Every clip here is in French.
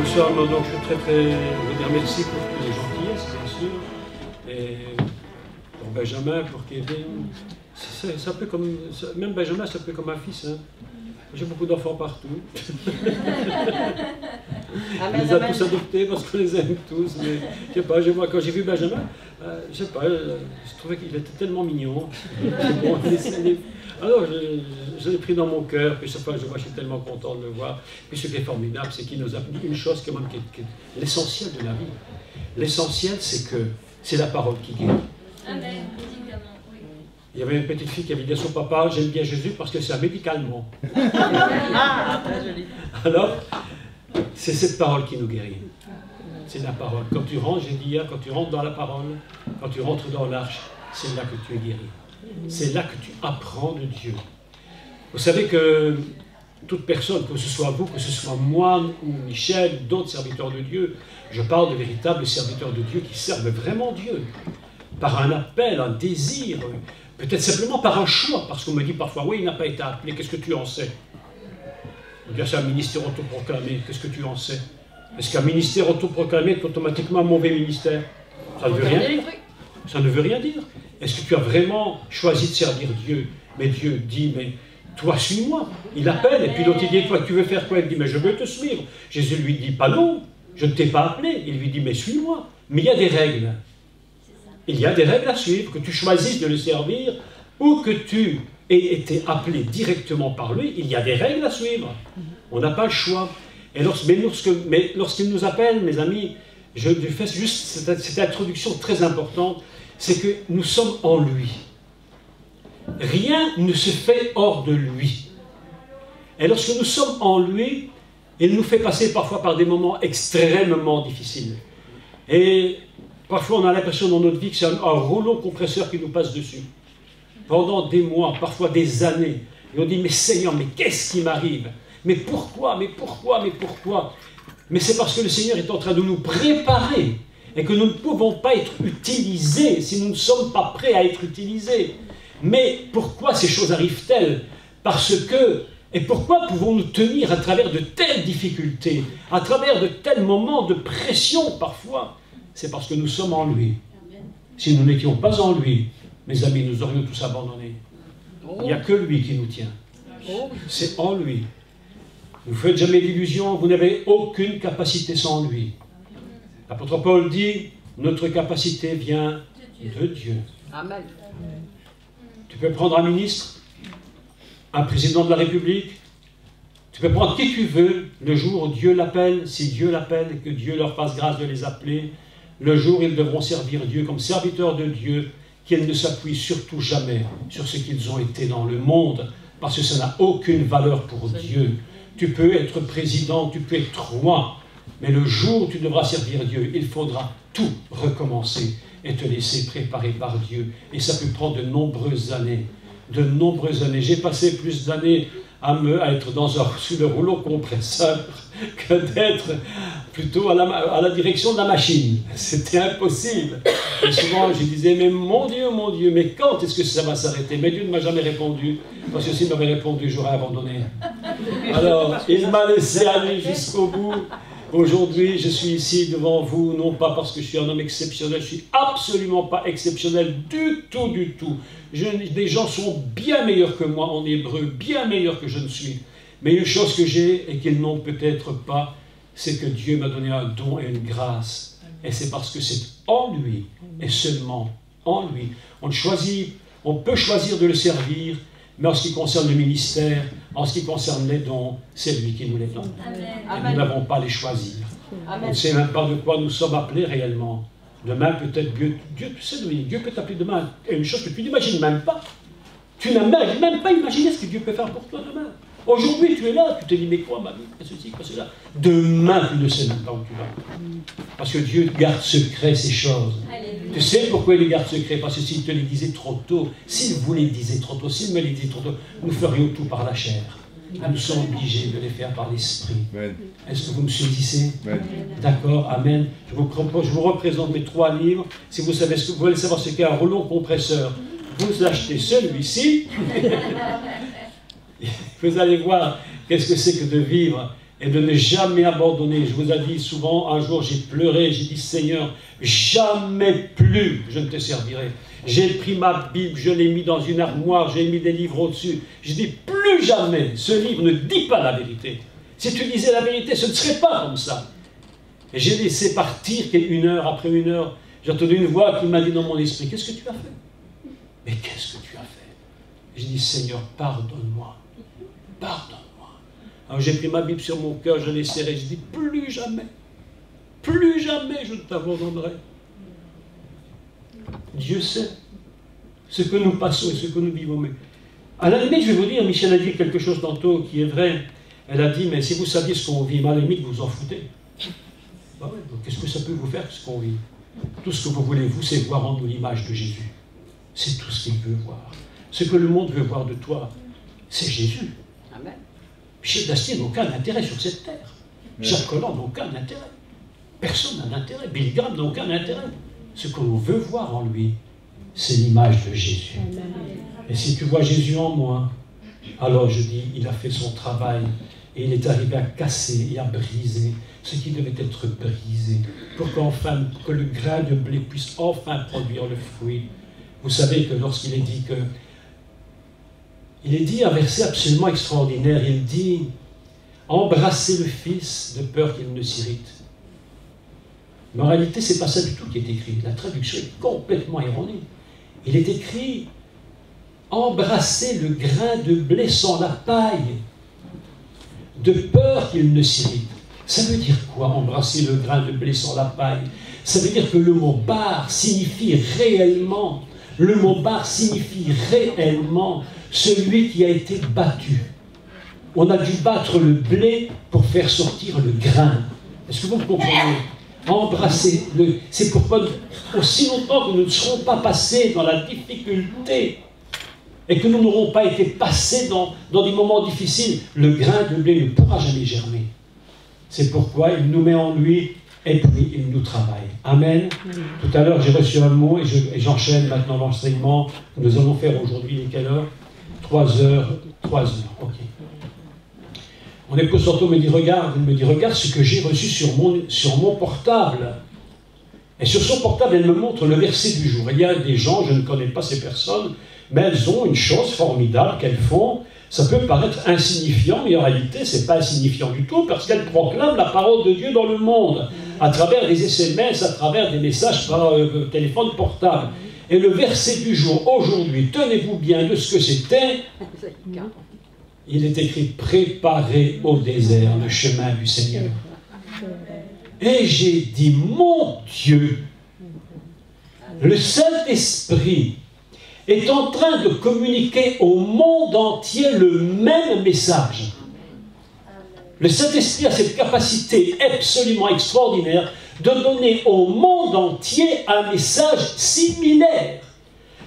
nous sommes, donc je suis très, vous dire merci pour toutes les gentillesses, bien sûr, et pour Benjamin, pour Kevin, c'est un peu comme, même Benjamin c'est un peu comme un fils, hein. J'ai beaucoup d'enfants partout. On les a tous adoptés parce qu'on les aime tous, mais je sais pas, quand j'ai vu Benjamin, je sais pas, je trouvais qu'il était tellement mignon. Bon, alors je l'ai pris dans mon cœur, puis chaque fois je suis tellement content de le voir. Puis ce qui est formidable, c'est qu'il nous a dit une chose quand même qui est l'essentiel de la vie. L'essentiel, c'est que c'est la parole qui guérit. Amen, évidemment, oui. Il y avait une petite fille qui avait dit à son papa, j'aime bien Jésus parce que c'est un médicalement. Ah, très joli. Alors, c'est cette parole qui nous guérit. C'est la parole. Quand tu rentres, j'ai dit hier, quand tu rentres dans la parole, quand tu rentres dans l'arche, c'est là que tu es guéri. C'est là que tu apprends de Dieu. Vous savez que toute personne, que ce soit vous, que ce soit moi ou Michel, d'autres serviteurs de Dieu, je parle de véritables serviteurs de Dieu qui servent vraiment Dieu. Par un appel, un désir, peut-être simplement par un choix, parce qu'on me dit parfois, oui, il n'a pas été appelé, qu'est-ce que tu en sais? On dit, c'est un ministère autoproclamé, qu'est-ce que tu en sais? Est-ce qu'un ministère autoproclamé est automatiquement un mauvais ministère? Ça ne veut rien dire. Ça ne veut rien dire. Est-ce que tu as vraiment choisi de servir Dieu? Mais Dieu dit, mais toi, suis-moi. Il appelle, et puis l'autre, il dit, toi, tu veux faire quoi? Il dit, mais je veux te suivre. Jésus lui dit, pas non, je ne t'ai pas appelé. Il lui dit, mais suis-moi. Mais il y a des règles. Il y a des règles à suivre, que tu choisisses de le servir, ou que tu aies été appelé directement par lui, il y a des règles à suivre. On n'a pas le choix. Et lorsqu'il nous appelle, mes amis, je fais juste cette introduction très importante, c'est que nous sommes en lui. Rien ne se fait hors de lui. Et lorsque nous sommes en lui, il nous fait passer parfois par des moments extrêmement difficiles. Et parfois on a l'impression dans notre vie que c'est un rouleau compresseur qui nous passe dessus. Pendant des mois, parfois des années. Et on dit, mais Seigneur, mais qu'est-ce qui m'arrive? Mais pourquoi? Mais pourquoi? Mais pourquoi? Mais c'est parce que le Seigneur est en train de nous préparer et que nous ne pouvons pas être utilisés si nous ne sommes pas prêts à être utilisés. Mais pourquoi ces choses arrivent-elles? Parce que, et pourquoi pouvons-nous tenir à travers de telles difficultés, à travers de tels moments de pression parfois? C'est parce que nous sommes en lui. Si nous n'étions pas en lui, mes amis, nous aurions tous abandonné. Il n'y a que lui qui nous tient. C'est en lui. Ne vous faites jamais d'illusions, vous n'avez aucune capacité sans lui. L'apôtre Paul dit, notre capacité vient de Dieu. Amen. Tu peux prendre un ministre, un président de la République, tu peux prendre qui tu veux, le jour où Dieu l'appelle, si Dieu l'appelle et que Dieu leur fasse grâce de les appeler, le jour où ils devront servir Dieu comme serviteurs de Dieu, qu'ils ne s'appuient surtout jamais sur ce qu'ils ont été dans le monde, parce que ça n'a aucune valeur pour Dieu. Tu peux être président, tu peux être roi, mais le jour où tu devras servir Dieu, il faudra tout recommencer et te laisser préparer par Dieu. Et ça peut prendre de nombreuses années. De nombreuses années. J'ai passé plus d'années à être sous le rouleau compresseur que d'être plutôt à la direction de la machine. C'était impossible. Et souvent, je disais, mais mon Dieu, mais quand est-ce que ça va s'arrêter? Mais Dieu ne m'a jamais répondu, parce que s'il m'avait répondu, j'aurais abandonné. Alors, il m'a laissé aller jusqu'au bout. Aujourd'hui, je suis ici devant vous, non pas parce que je suis un homme exceptionnel, je ne suis absolument pas exceptionnel du tout, du tout. Des gens sont bien meilleurs que moi en hébreu, bien meilleurs que je ne suis. Mais une chose que j'ai et qu'ils n'ont peut-être pas, c'est que Dieu m'a donné un don et une grâce. Et c'est parce que c'est en lui, et seulement en lui. On peut choisir de le servir, mais en ce qui concerne le ministère, en ce qui concerne les dons, c'est lui qui nous les donne. Amen. Et nous n'avons pas à les choisir. Amen. On ne sait même pas de quoi nous sommes appelés réellement. Demain, peut-être, Dieu peut t'appeler demain. Et une chose que tu n'imagines même pas. Tu n'as même pas imaginé ce que Dieu peut faire pour toi demain. Aujourd'hui, tu es là, tu te dis, mais quoi, ma vie, qu'est-ce que c'est, quoi, cela? Demain, tu ne sais même pas où tu vas. Parce que Dieu garde secret ces choses. Alléluia. Tu sais pourquoi il les garde secret? Parce que s'il te les disait trop tôt, s'il vous les disait trop tôt, s'il me les disait trop tôt, nous ferions tout par la chair. Nous sommes obligés de les faire par l'esprit. Est-ce que vous me saisissez? D'accord, amen. Je vous représente mes 3 livres. Si vous savez vous voulez savoir ce qu'est un rouleau compresseur, vous achetez celui-ci. Vous allez voir qu'est-ce que c'est que de vivre et de ne jamais abandonner. Je vous ai dit souvent, un jour j'ai pleuré, j'ai dit Seigneur, jamais plus je ne te servirai. J'ai pris ma Bible, je l'ai mis dans une armoire, j'ai mis des livres au-dessus. Je dis plus jamais, ce livre ne dit pas la vérité. Si tu disais la vérité, ce ne serait pas comme ça. Et j'ai laissé partir, une heure après une heure, j'ai entendu une voix qui m'a dit dans mon esprit, qu'est-ce que tu as fait? Mais qu'est-ce que tu as fait? J'ai dit, Seigneur, pardonne-moi. Pardonne-moi. Alors j'ai pris ma Bible sur mon cœur, je l'ai serrée, je dis, plus jamais je ne t'abandonnerai. Dieu sait ce que nous passons et ce que nous vivons. Mais à la limite, je vais vous dire, Michel a dit quelque chose tantôt qui est vrai. Elle a dit, mais si vous saviez ce qu'on vit, mais à la limite, vous vous en foutez. Ben ouais, qu'est-ce que ça peut vous faire, ce qu'on vit? Tout ce que vous voulez, vous, c'est voir en nous l'image de Jésus. C'est tout ce qu'il veut voir. Ce que le monde veut voir de toi, c'est Jésus. Amen. Michel Dastier n'a aucun intérêt sur cette terre. Jacques Collant n'a aucun intérêt. Personne n'a d'intérêt. Billy Graham n'a aucun intérêt. Ce que l'on veut voir en lui, c'est l'image de Jésus. Amen. Et si tu vois Jésus en moi, alors je dis, il a fait son travail et il est arrivé à casser et à briser ce qui devait être brisé pour qu'enfin, que le grain de blé puisse enfin produire le fruit. Vous savez que lorsqu'il est dit que, il est dit un verset absolument extraordinaire, il dit, embrassez le Fils de peur qu'il ne s'irrite. Mais en réalité, ce n'est pas ça du tout qui est écrit. La traduction est complètement erronée. Il est écrit « Embrassez le grain de blé sans la paille, de peur qu'il ne s'irrite. » Ça veut dire quoi, embrasser le grain de blé sans la paille? Ça veut dire que le mot « bar » signifie réellement, celui qui a été battu. On a dû battre le blé pour faire sortir le grain. Est-ce que vous me comprenez? Embrasser, c'est pourquoi aussi longtemps que nous ne serons pas passés dans la difficulté et que nous n'aurons pas été passés dans des moments difficiles, le grain de blé ne pourra jamais germer. C'est pourquoi il nous met en lui et puis il nous travaille. Amen. Tout à l'heure j'ai reçu un mot et j'enchaîne maintenant l'enseignement que nous allons faire aujourd'hui. Il est quelle heure? 3 heures. 3 heures, ok. Mon épouse Santo me dit, regarde ce que j'ai reçu sur mon portable. Et sur son portable, elle me montre le verset du jour. Il y a des gens, je ne connais pas ces personnes, mais elles ont une chose formidable qu'elles font. Ça peut paraître insignifiant, mais en réalité, ce n'est pas insignifiant du tout, parce qu'elles proclament la parole de Dieu dans le monde, à travers des SMS, à travers des messages par téléphone portable. Et le verset du jour, aujourd'hui, tenez-vous bien de ce que c'était. Il est écrit « Préparez au désert le chemin du Seigneur ». Et j'ai dit « Mon Dieu, le Saint-Esprit est en train de communiquer au monde entier le même message. » Le Saint-Esprit a cette capacité absolument extraordinaire de donner au monde entier un message similaire.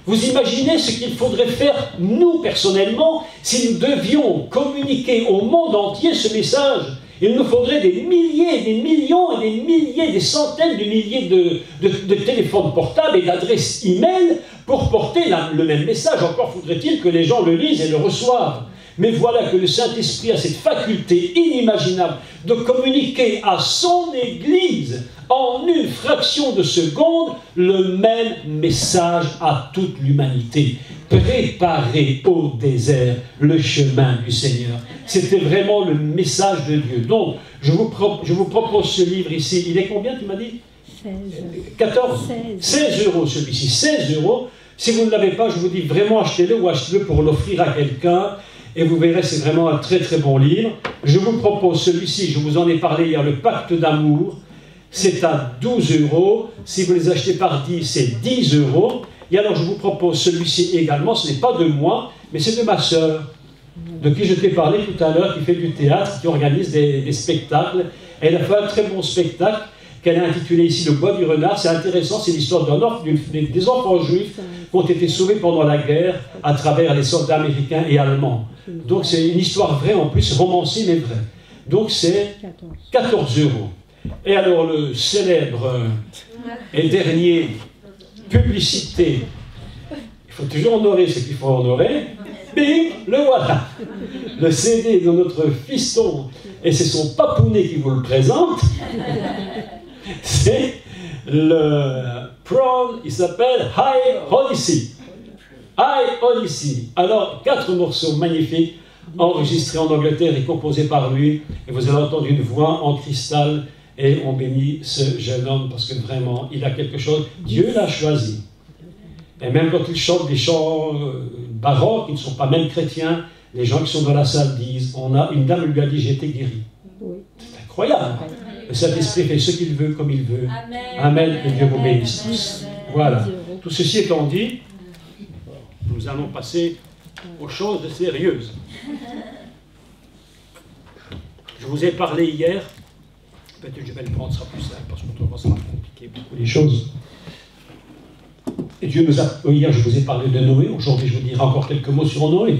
Vous imaginez ce qu'il faudrait faire, nous, personnellement, si nous devions communiquer au monde entier ce message. Il nous faudrait des milliers, des millions et des milliers, des centaines de milliers de téléphones portables et d'adresses e-mail pour porter le même message. Encore faudrait-il que les gens le lisent et le reçoivent. Mais voilà que le Saint-Esprit a cette faculté inimaginable de communiquer à son Église en une fraction de seconde le même message à toute l'humanité. Préparez au désert le chemin du Seigneur. C'était vraiment le message de Dieu. Donc, je vous propose ce livre ici. Il est combien, tu m'as dit? 14 16 euros celui-ci. 16 euros. Si vous ne l'avez pas, je vous dis vraiment achetez-le ou achetez-le pour l'offrir à quelqu'un. Et vous verrez, c'est vraiment un très très bon livre. Je vous propose celui-ci, je vous en ai parlé hier, le Pacte d'amour. C'est à 12 euros. Si vous les achetez par 10, c'est 10 euros. Et alors je vous propose celui-ci également. Ce n'est pas de moi, mais c'est de ma sœur, de qui je t'ai parlé tout à l'heure, qui fait du théâtre, qui organise des spectacles. Elle a fait un très bon spectacle qu'elle a intitulé ici « Le bois du renard ». C'est intéressant, c'est l'histoire des enfants juifs qui ont été sauvés pendant la guerre à travers les soldats américains et allemands. Donc c'est une histoire vraie, en plus romancée mais vraie. Donc c'est 14 euros. Et alors le célèbre et dernier publicité, il faut toujours honorer ce qu'il faut honorer, bing, le voilà. Le CD de notre fiston et c'est son papounet qui vous le présente, c'est le prawn, il s'appelle High Odyssey. High Odyssey. Alors, 4 morceaux magnifiques, enregistrés en Angleterre et composés par lui, et vous avez entendu une voix en cristal, et on bénit ce jeune homme, parce que vraiment, il a quelque chose, Dieu l'a choisi. Et même quand il chante des chants baroques, qui ne sont pas même chrétiens, les gens qui sont dans la salle disent, une dame lui a dit, j'ai été guéri. C'est incroyable. Le Saint-Esprit fait ce qu'il veut, comme il veut. Amen. Amen, que Dieu vous bénisse tous. Voilà. Tout ceci étant dit, nous allons passer aux choses sérieuses. Je vous ai parlé hier, peut-être que je vais le prendre, ça sera plus simple, parce qu'autrement ça va compliquer beaucoup les choses. Et Dieu nous a... Hier, je vous ai parlé de Noé, aujourd'hui, je vous dirai encore quelques mots sur Noé.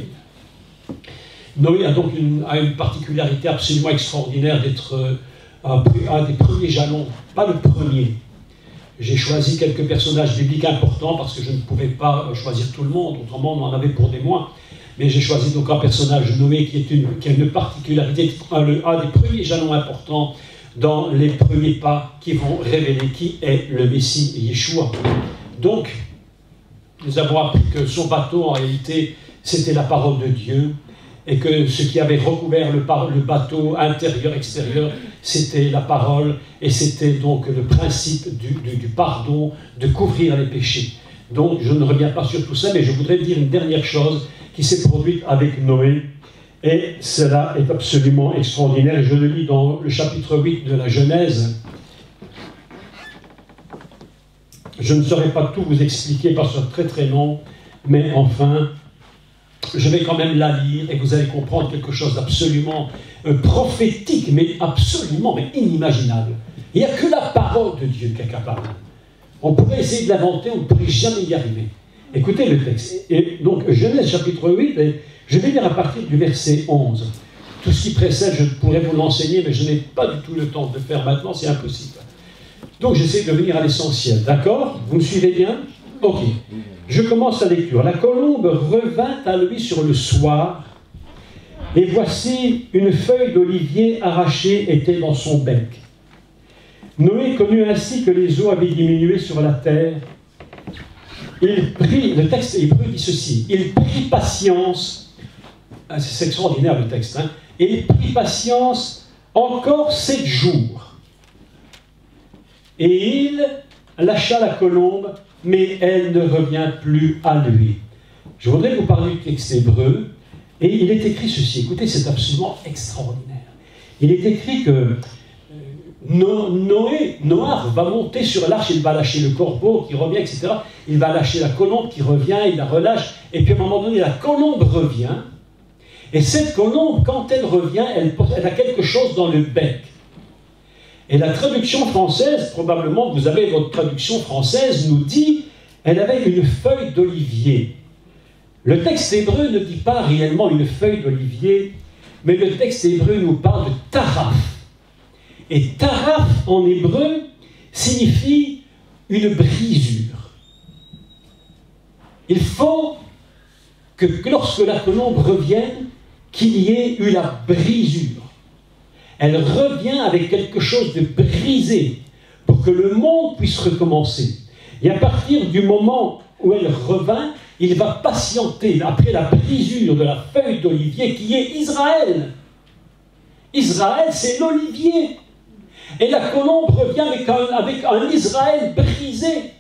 Noé a donc une particularité absolument extraordinaire d'être un des premiers jalons, pas le premier. J'ai choisi quelques personnages bibliques importants parce que je ne pouvais pas choisir tout le monde, autrement on en avait pour des mois. Mais j'ai choisi donc un personnage, Noé, qui a une particularité, un des premiers jalons importants dans les premiers pas qui vont révéler qui est le Messie, Yeshua. Donc, nous avons appris que son bateau, en réalité, c'était la parole de Dieu, et que ce qui avait recouvert le bateau intérieur-extérieur, c'était la parole, et c'était donc le principe du pardon, de couvrir les péchés. Donc, je ne reviens pas sur tout ça, mais je voudrais dire une dernière chose qui s'est produite avec Noé, et cela est absolument extraordinaire. Je le lis dans le chapitre 8 de la Genèse. Je ne saurais pas tout vous expliquer parce que c'est très très long, mais enfin, je vais quand même la lire et vous allez comprendre quelque chose d'absolument prophétique, mais absolument mais inimaginable. Il n'y a que la parole de Dieu qui est capable. On pourrait essayer de l'inventer, on ne pourrait jamais y arriver. Écoutez le texte. Et donc, Genèse chapitre 8, et je vais lire à partir du verset 11. Tout ce qui précède, je pourrais vous l'enseigner, mais je n'ai pas du tout le temps de le faire maintenant, c'est impossible. Donc, j'essaie de venir à l'essentiel. D'accord? Vous me suivez bien? Ok. Je commence la lecture. La colombe revint à lui sur le soir, et voici une feuille d'olivier arrachée était dans son bec. Noé connut ainsi que les eaux avaient diminué sur la terre. Il prit, le texte hébreu dit ceci, il prit patience, c'est extraordinaire le texte, hein, il prit patience encore 7 jours. Et il lâcha la colombe, mais elle ne revient plus à lui. Je voudrais vous parler du texte hébreu, et il est écrit ceci, écoutez, c'est absolument extraordinaire. Il est écrit que Noah va monter sur l'arche, il va lâcher le corbeau qui revient, etc. Il va lâcher la colombe qui revient, il la relâche, et puis à un moment donné, la colombe revient, et cette colombe, quand elle revient, elle a quelque chose dans le bec. Et la traduction française, probablement, vous avez votre traduction française, nous dit, elle avait une feuille d'olivier. Le texte hébreu ne dit pas réellement une feuille d'olivier, mais le texte hébreu nous parle de taraf. Et taraf, en hébreu, signifie une brisure. Il faut que lorsque la colombe revienne, qu'il y ait eu la brisure. Elle revient avec quelque chose de brisé pour que le monde puisse recommencer. Et à partir du moment où elle revint, il va patienter après la brisure de la feuille d'olivier qui est Israël. Israël, c'est l'olivier. Et la colombe revient avec un Israël brisé.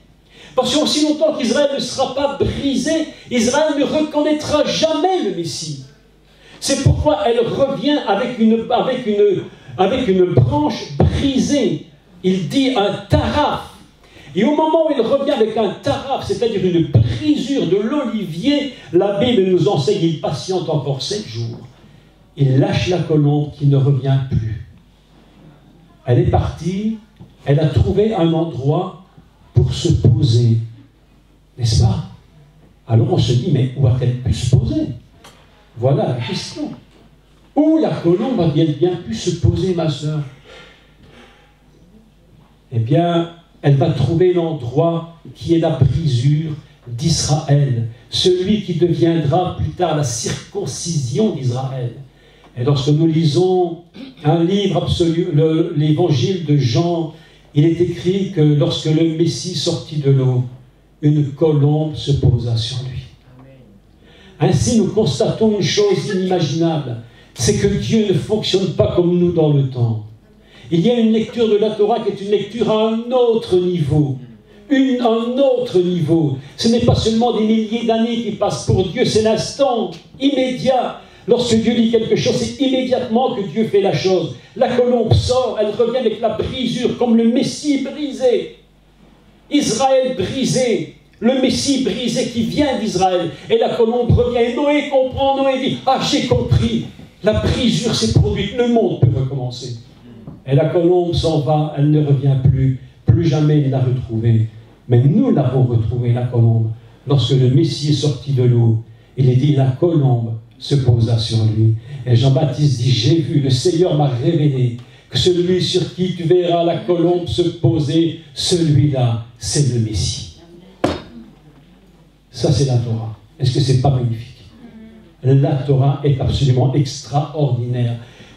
Parce qu'aussi longtemps qu'Israël ne sera pas brisé, Israël ne reconnaîtra jamais le Messie. C'est pourquoi elle revient avec une branche brisée. Il dit un taraf. Et au moment où il revient avec un taraf, c'est-à-dire une brisure de l'olivier, la Bible nous enseigne, il patiente encore 7 jours. Il lâche la colombe qui ne revient plus. Elle est partie, elle a trouvé un endroit pour se poser. N'est-ce pas? Alors on se dit, mais où a-t-elle pu se poser? Voilà la question. Où la colombe a-t-elle bien pu se poser, ma sœur? Eh bien, elle va trouver l'endroit qui est la brisure d'Israël, celui qui deviendra plus tard la circoncision d'Israël. Et lorsque nous lisons un livre absolu, l'évangile de Jean, il est écrit que lorsque le Messie sortit de l'eau, une colombe se posa sur lui. Ainsi, nous constatons une chose inimaginable, c'est que Dieu ne fonctionne pas comme nous dans le temps. Il y a une lecture de la Torah qui est une lecture à un autre niveau. Un autre niveau. Ce n'est pas seulement des milliers d'années qui passent pour Dieu, c'est l'instant immédiat. Lorsque Dieu dit quelque chose, c'est immédiatement que Dieu fait la chose. La colombe sort, elle revient avec la brisure, comme le Messie brisé. Israël brisé, le Messie brisé qui vient d'Israël. Et la colombe revient, et Noé comprend, Noé dit, « Ah, j'ai compris, la brisure s'est produite, le monde peut recommencer. » Et la colombe s'en va, elle ne revient plus, plus jamais il l'a retrouvée. Mais nous l'avons retrouvée, la colombe. Lorsque le Messie est sorti de l'eau, il est dit, la colombe se posa sur lui. Et Jean-Baptiste dit, j'ai vu, le Seigneur m'a révélé que celui sur qui tu verras la colombe se poser, celui-là, c'est le Messie. Ça, c'est la Torah. Est-ce que c'est pas magnifique? La Torah est absolument extraordinaire.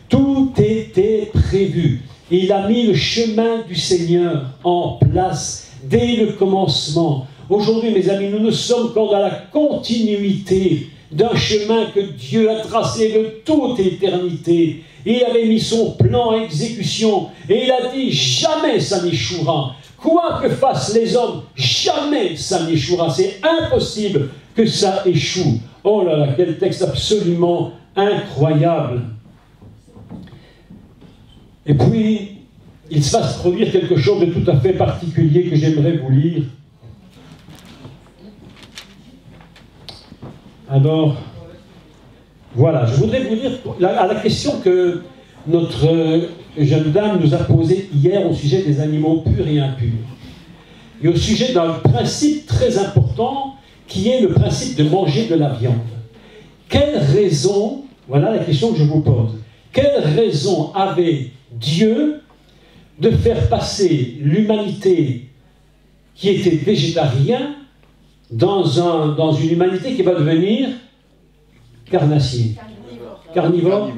Tout était prévu. Il a mis le chemin du Seigneur en place dès le commencement. Aujourd'hui, mes amis, nous ne sommes qu'en dans la continuité d'un chemin que Dieu a tracé de toute éternité. Il avait mis son plan à exécution et il a dit jamais ça n'échouera. Quoi que fassent les hommes, jamais ça n'échouera. C'est impossible que ça échoue. Oh là là, quel texte absolument incroyable. Et puis, il va se produire quelque chose de tout à fait particulier que j'aimerais vous lire. Alors, voilà, je voudrais vous lire à la question que notre jeune dame nous a posée hier au sujet des animaux purs et impurs. Et au sujet d'un principe très important qui est le principe de manger de la viande. Quelle raison, voilà la question que je vous pose, quelle raison avait Dieu de faire passer l'humanité qui était végétarienne dans une humanité qui va devenir carnassier. Carnivore.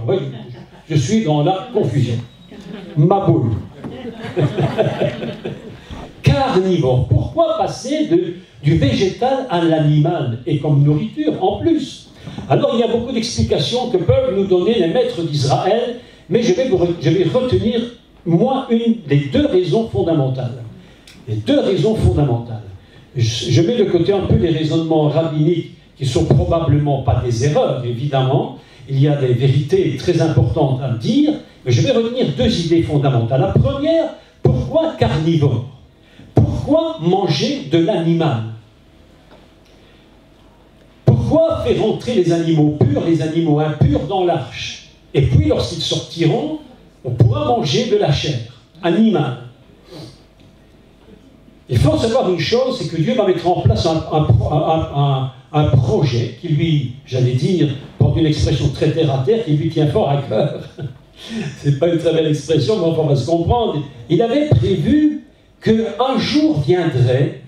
Oui, je suis dans la confusion. Ma boule. Carnivore. Pourquoi passer du végétal à l'animal et comme nourriture en plus? Alors il y a beaucoup d'explications que peuvent nous donner les maîtres d'Israël, mais je vais retenir, moi, une des deux raisons fondamentales. Les deux raisons fondamentales. Je mets de côté un peu les raisonnements rabbiniques qui ne sont probablement pas des erreurs, évidemment. Il y a des vérités très importantes à dire, mais je vais retenir deux idées fondamentales. La première, pourquoi carnivore? Pourquoi manger de l'animal? Pourquoi faire entrer les animaux purs, les animaux impurs dans l'arche? Et puis, lorsqu'ils sortiront, on pourra manger de la chair animale. Il faut savoir une chose, c'est que Dieu va mettre en place un projet qui lui, j'allais dire, pour une expression très terre à terre, qui lui tient fort à cœur. C'est pas une très belle expression, mais on va se comprendre. Il avait prévu qu'un jour viendrait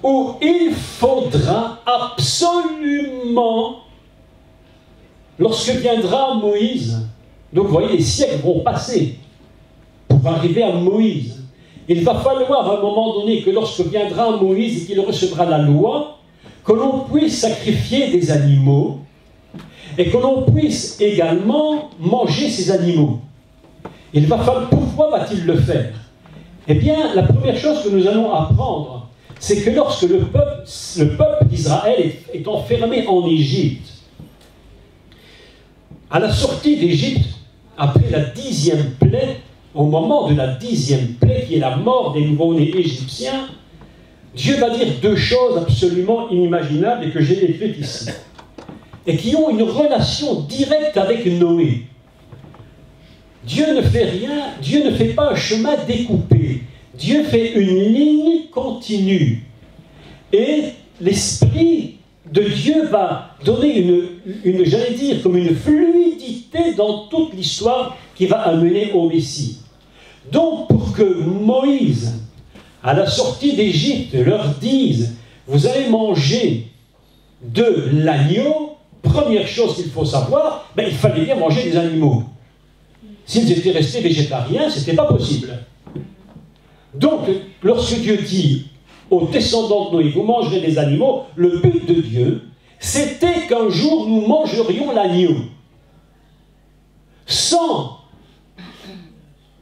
où il faudra absolument, lorsque viendra Moïse, donc vous voyez, les siècles vont passer pour arriver à Moïse. Il va falloir à un moment donné que lorsque viendra Moïse et qu'il recevra la loi, que l'on puisse sacrifier des animaux et que l'on puisse également manger ces animaux. Il va falloir, pourquoi va-t-il le faire? Eh bien, la première chose que nous allons apprendre, c'est que lorsque le peuple d'Israël est enfermé en Égypte, à la sortie d'Égypte, après la 10e plaie, au moment de la 10e plaie, qui est la mort des nouveau-nés égyptiens, Dieu va dire deux choses absolument inimaginables et que j'ai écrites ici, et qui ont une relation directe avec Noé. Dieu ne fait rien, Dieu ne fait pas un chemin découpé. Dieu fait une ligne continue. Et l'Esprit de Dieu va donner j'allais dire, comme une fluidité dans toute l'histoire qui va amener au Messie. Donc, pour que Moïse, à la sortie d'Égypte, leur dise « Vous allez manger de l'agneau », première chose qu'il faut savoir, il fallait bien manger des animaux. S'ils étaient restés végétariens, ce n'était pas possible. Donc, lorsque Dieu dit aux descendants de Noé, vous mangerez des animaux, le but de Dieu, c'était qu'un jour nous mangerions l'agneau. Sans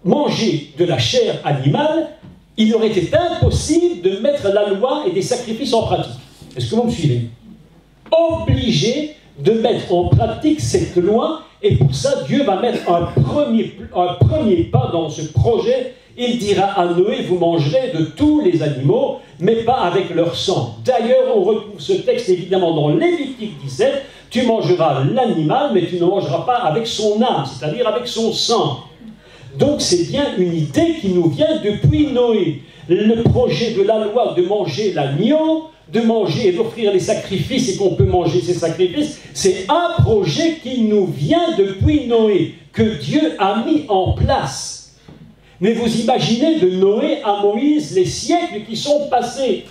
manger de la chair animale, il aurait été impossible de mettre la loi et des sacrifices en pratique. Est-ce que vous me suivez? Obligé de mettre en pratique cette loi, et pour ça, Dieu va mettre un premier pas dans ce projet. Il dira à Noé, vous mangerez de tous les animaux, mais pas avec leur sang. D'ailleurs, on retrouve ce texte évidemment dans Lévitique 17, tu mangeras l'animal, mais tu ne mangeras pas avec son âme, c'est-à-dire avec son sang. Donc c'est bien une idée qui nous vient depuis Noé. Le projet de la loi de manger l'agneau, de manger et d'offrir les sacrifices et qu'on peut manger ces sacrifices, c'est un projet qui nous vient depuis Noé, que Dieu a mis en place. Mais vous imaginez de Noé à Moïse les siècles qui sont passés.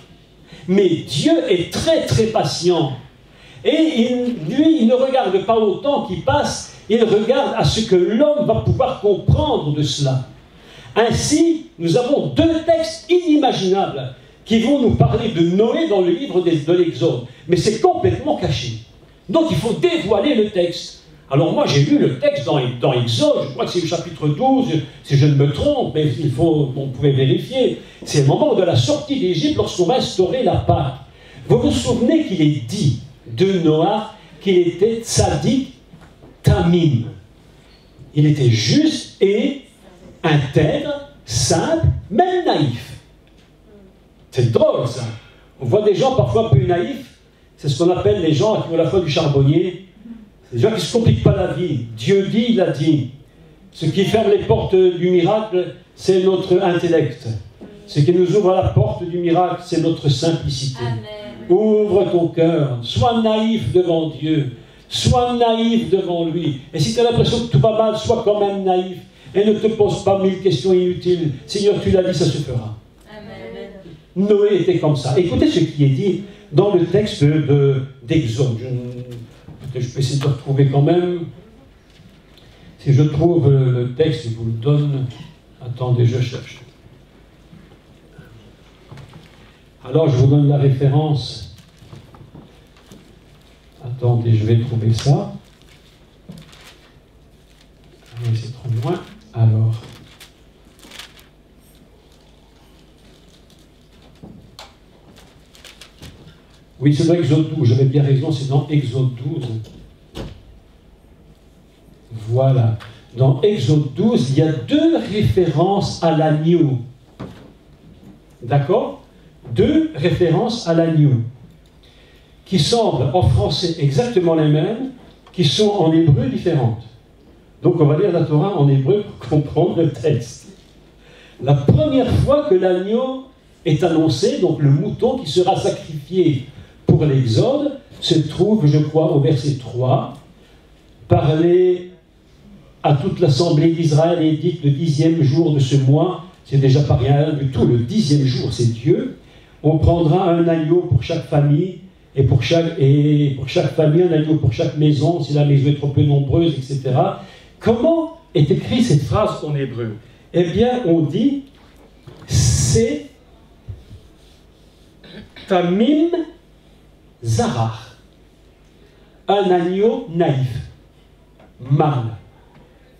Mais Dieu est très très patient. Et lui, il ne regarde pas au temps qui passe, il regarde à ce que l'homme va pouvoir comprendre de cela. Ainsi, nous avons deux textes inimaginables qui vont nous parler de Noé dans le livre de l'Exode. Mais c'est complètement caché. Donc il faut dévoiler le texte. Alors moi j'ai lu le texte dans Exode, je crois que c'est le chapitre 12, si je ne me trompe, mais on pouvait vérifier. C'est le moment de la sortie d'Égypte lorsqu'on va instaurer la Pâque. Vous vous souvenez qu'il est dit de Noah qu'il était tzaddik tamim. Il était juste et intègre, simple, même naïf. C'est drôle ça. On voit des gens parfois un peu naïfs. C'est ce qu'on appelle les gens qui ont la foi du charbonnier. C'est des gens qui ne se compliquent pas la vie. Dieu dit, il a dit. Ce qui ferme les portes du miracle, c'est notre intellect. Ce qui nous ouvre la porte du miracle, c'est notre simplicité. Amen. Ouvre ton cœur. Sois naïf devant Dieu. Sois naïf devant lui. Et si tu as l'impression que tout va mal, sois quand même naïf. Et ne te pose pas 1000 questions inutiles. Seigneur, tu l'as dit, ça se fera. Noé était comme ça. Écoutez ce qui est dit dans le texte d'Exode. Je peux essayer de le retrouver quand même. Si je trouve le texte, je vous le donne. Attendez, je cherche. Alors, je vous donne la référence. Attendez, je vais trouver ça. Oui, c'est trop loin. Alors... Oui, c'est dans Exode 12, j'avais bien raison, c'est dans Exode 12. Voilà. Dans Exode 12, il y a deux références à l'agneau. D'accord? Deux références à l'agneau. Qui semblent en français exactement les mêmes, qui sont en hébreu différentes. Donc on va lire la Torah en hébreu pour comprendre le texte. La première fois que l'agneau est annoncé, donc le mouton qui sera sacrifié pour l'Exode, se trouve, je crois, au verset 3, parlez à toute l'assemblée d'Israël et dites le 10e jour de ce mois, c'est déjà pas rien du tout, le 10e jour c'est Dieu, on prendra un agneau pour chaque famille, et pour chaque famille, un agneau pour chaque maison, si la maison est trop peu nombreuse, etc. Comment est écrite cette phrase en hébreu? Eh bien, on dit, c'est Tamim Zarah, un agneau naïf, mâle.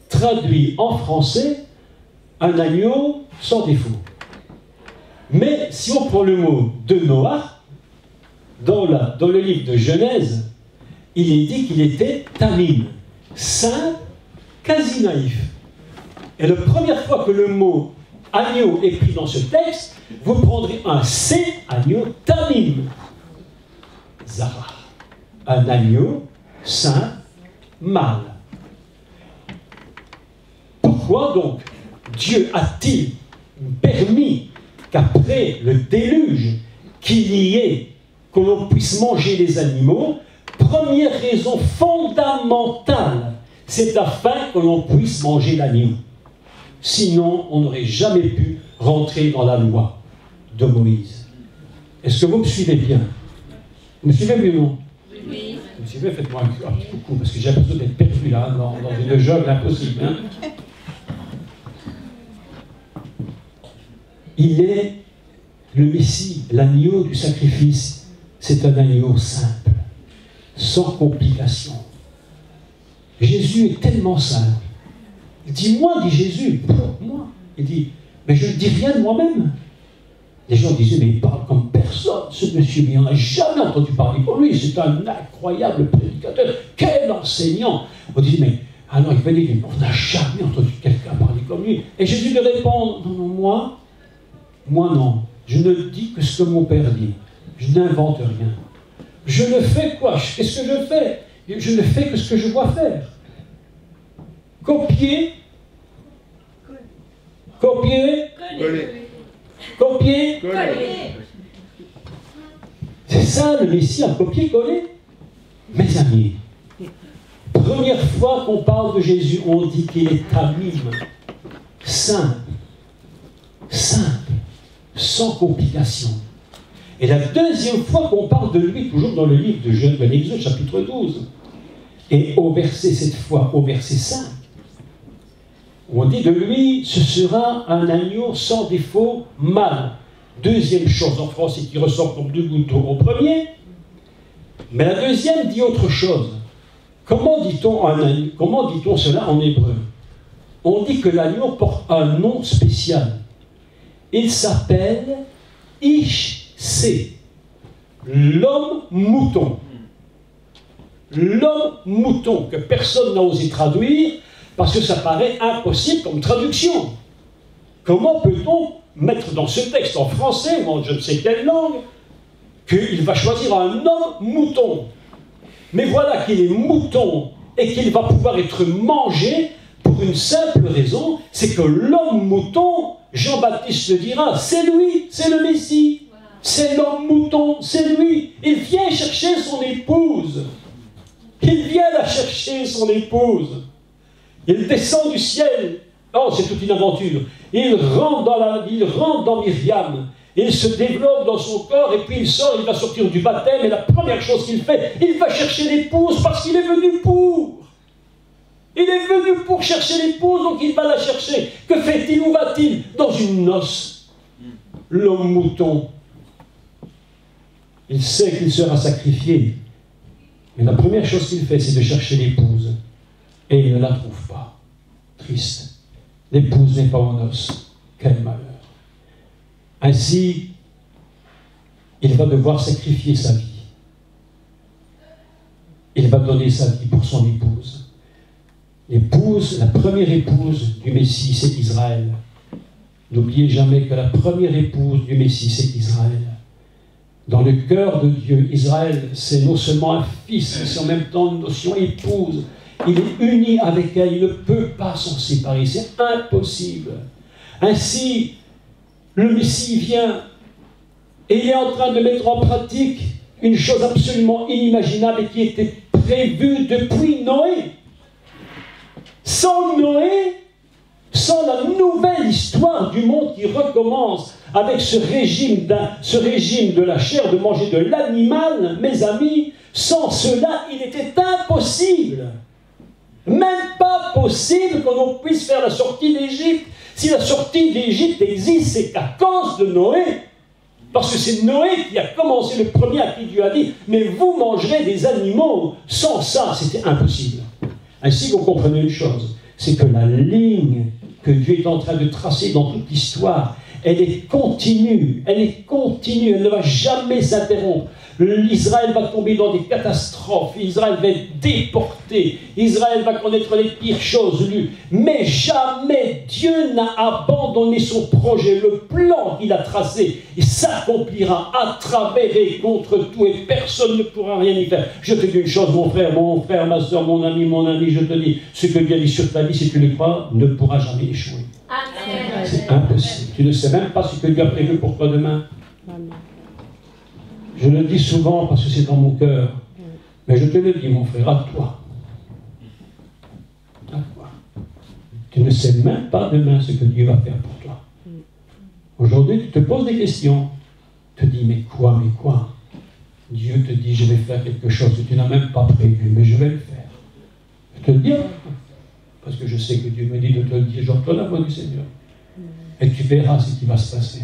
Traduit en français, un agneau sans défaut. Mais si on prend le mot de Noah, dans le livre de Genèse, il est dit qu'il était tamim, saint, quasi naïf. Et la première fois que le mot agneau est pris dans ce texte, vous prendrez un C, agneau, tamim. Zara, un agneau saint, mâle. Pourquoi donc Dieu a-t-il permis qu'après le déluge qu'il y ait, que l'on puisse manger les animaux? Première raison fondamentale, c'est afin que l'on puisse manger l'agneau. Sinon, on n'aurait jamais pu rentrer dans la loi de Moïse. Est-ce que vous me suivez bien? Vous me suivez bien ou non? Oui. S'il vous plaît, faites-moi un petit coucou, parce que j'ai l'impression d'être perdu là, dans une jungle impossible. Hein. Il est le Messie, l'agneau du sacrifice. C'est un agneau simple, sans complication. Jésus est tellement simple. Il dit, moi, dit Jésus, moi. Il dit, mais je ne dis rien de moi-même. Les gens disaient, mais il parle comme personne, ce monsieur, mais on n'a jamais entendu parler pour lui, c'est un incroyable prédicateur, quel enseignant. On dit, mais alors il venait dire, on n'a jamais entendu quelqu'un parler comme lui. Et Jésus lui répond, non, moi non, je ne dis que ce que mon Père dit, je n'invente rien. Je ne fais quoi? Qu'est-ce que je fais? Je ne fais que ce que je dois faire. Copier, coller. C'est ça le Messie, un copier-coller. Mes amis, première fois qu'on parle de Jésus, on dit qu'il est amime, simple, sans complication. Et la deuxième fois qu'on parle de lui, toujours dans le livre de l'Exode, chapitre 12, et au verset, cette fois, au verset 5, on dit de lui, ce sera un agneau sans défaut, mâle. Deuxième chose en français qui ressort comme deux gouttes d'eau au premier, mais la deuxième dit autre chose. Comment dit-on cela en hébreu? On dit que l'agneau porte un nom spécial. Il s'appelle Ish-sé, l'homme mouton. L'homme mouton, que personne n'a osé traduire, parce que ça paraît impossible comme traduction. Comment peut-on mettre dans ce texte en français, ou en je ne sais quelle langue, qu'il va choisir un homme mouton? Mais voilà qu'il est mouton et qu'il va pouvoir être mangé pour une simple raison, c'est que l'homme mouton, Jean-Baptiste le dira, c'est lui, c'est le Messie. C'est l'homme mouton, c'est lui. Il vient chercher son épouse. Il vient la chercher, son épouse. Il descend du ciel. Oh, c'est toute une aventure. Il rentre dans Myriam. Il se développe dans son corps et puis il sort, il va sortir du baptême et la première chose qu'il fait, il va chercher l'épouse parce qu'il est venu pour. Il est venu pour chercher l'épouse, donc il va la chercher. Que fait-il? Où va-t-il? Dans une noce. L'homme mouton. Il sait qu'il sera sacrifié. Mais la première chose qu'il fait, c'est de chercher l'épouse. Et il ne la trouve pas. Triste. L'épouse n'est pas en noces. Quel malheur. Ainsi, il va devoir sacrifier sa vie. Il va donner sa vie pour son épouse. L'épouse, la première épouse du Messie, c'est Israël. N'oubliez jamais que la première épouse du Messie, c'est Israël. Dans le cœur de Dieu, Israël, c'est non seulement un fils, mais c'est en même temps une notion épouse. Il est uni avec elle, il ne peut pas s'en séparer, c'est impossible. Ainsi, le Messie vient et il est en train de mettre en pratique une chose absolument inimaginable et qui était prévue depuis Noé. Sans Noé, sans la nouvelle histoire du monde qui recommence avec ce régime de la chair, de manger de l'animal, mes amis, sans cela, il était impossible. Même pas possible qu'on puisse faire la sortie d'Égypte. Si la sortie d'Égypte existe, c'est qu'à cause de Noé. Parce que c'est Noé qui a commencé le premier, à qui Dieu a dit « Mais vous mangerez des animaux ». Sans ça, c'était impossible. Ainsi, vous comprenez une chose, c'est que la ligne que Dieu est en train de tracer dans toute l'histoire, elle est continue, elle ne va jamais s'interrompre. Israël va tomber dans des catastrophes, Israël va être déporté, Israël va connaître les pires choses, mais jamais Dieu n'a abandonné son projet, le plan qu'il a tracé, et s'accomplira à travers et contre tout, et personne ne pourra rien y faire. Je te dis une chose, mon frère, ma soeur, mon ami, je te dis, ce que Dieu a dit sur ta vie, si tu le crois, ne pourra jamais échouer. Amen. C'est impossible. Tu ne sais même pas ce que Dieu a prévu pour toi demain. Amen. Je le dis souvent parce que c'est dans mon cœur. Mais je te le dis, mon frère, à toi. À toi. Tu ne sais même pas demain ce que Dieu va faire pour toi. Aujourd'hui, tu te poses des questions. Tu te dis, mais quoi? Dieu te dit, je vais faire quelque chose que tu n'as même pas prévu, mais je vais le faire. Je te le dis, parce que je sais que Dieu me dit de te le dire, j'entends la voix du Seigneur. Et tu verras ce qui va se passer.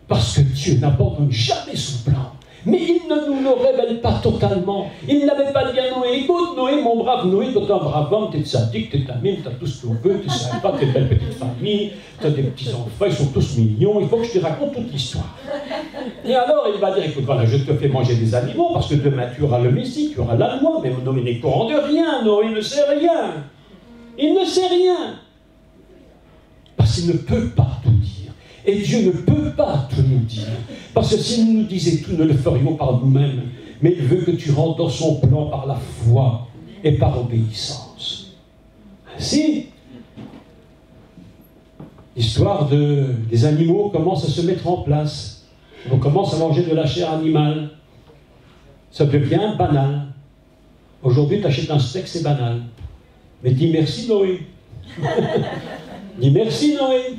Parce que Dieu n'abandonne jamais son plan. Mais il ne nous le révèle pas totalement. Il n'avait pas dit à Noé, écoute Noé, mon brave Noé, t'es un brave homme, t'es sadique, t'es un mime, t'as tout ce que tu veux, t'es sympa, t'es une belle petite famille, t'as des petits-enfants, ils sont tous mignons, il faut que je te raconte toute l'histoire. Et alors il va dire, écoute, voilà, je te fais manger des animaux, parce que demain tu auras le Messie, tu auras la loi, mais Noé n'est courant de rien, Noé ne sait rien. Il ne sait rien. Parce qu'il ne peut pas tout dire. Et Dieu ne peut pas tout nous dire. Parce que s'il nous disait tout, nous le ferions par nous-mêmes. Mais il veut que tu rentres dans son plan par la foi et par obéissance. Ainsi, l'histoire des animaux commence à se mettre en place. On commence à manger de la chair animale. Ça devient banal. Aujourd'hui, tu achètes un steak, c'est banal. Mais dis merci Noé. Dis merci Noé.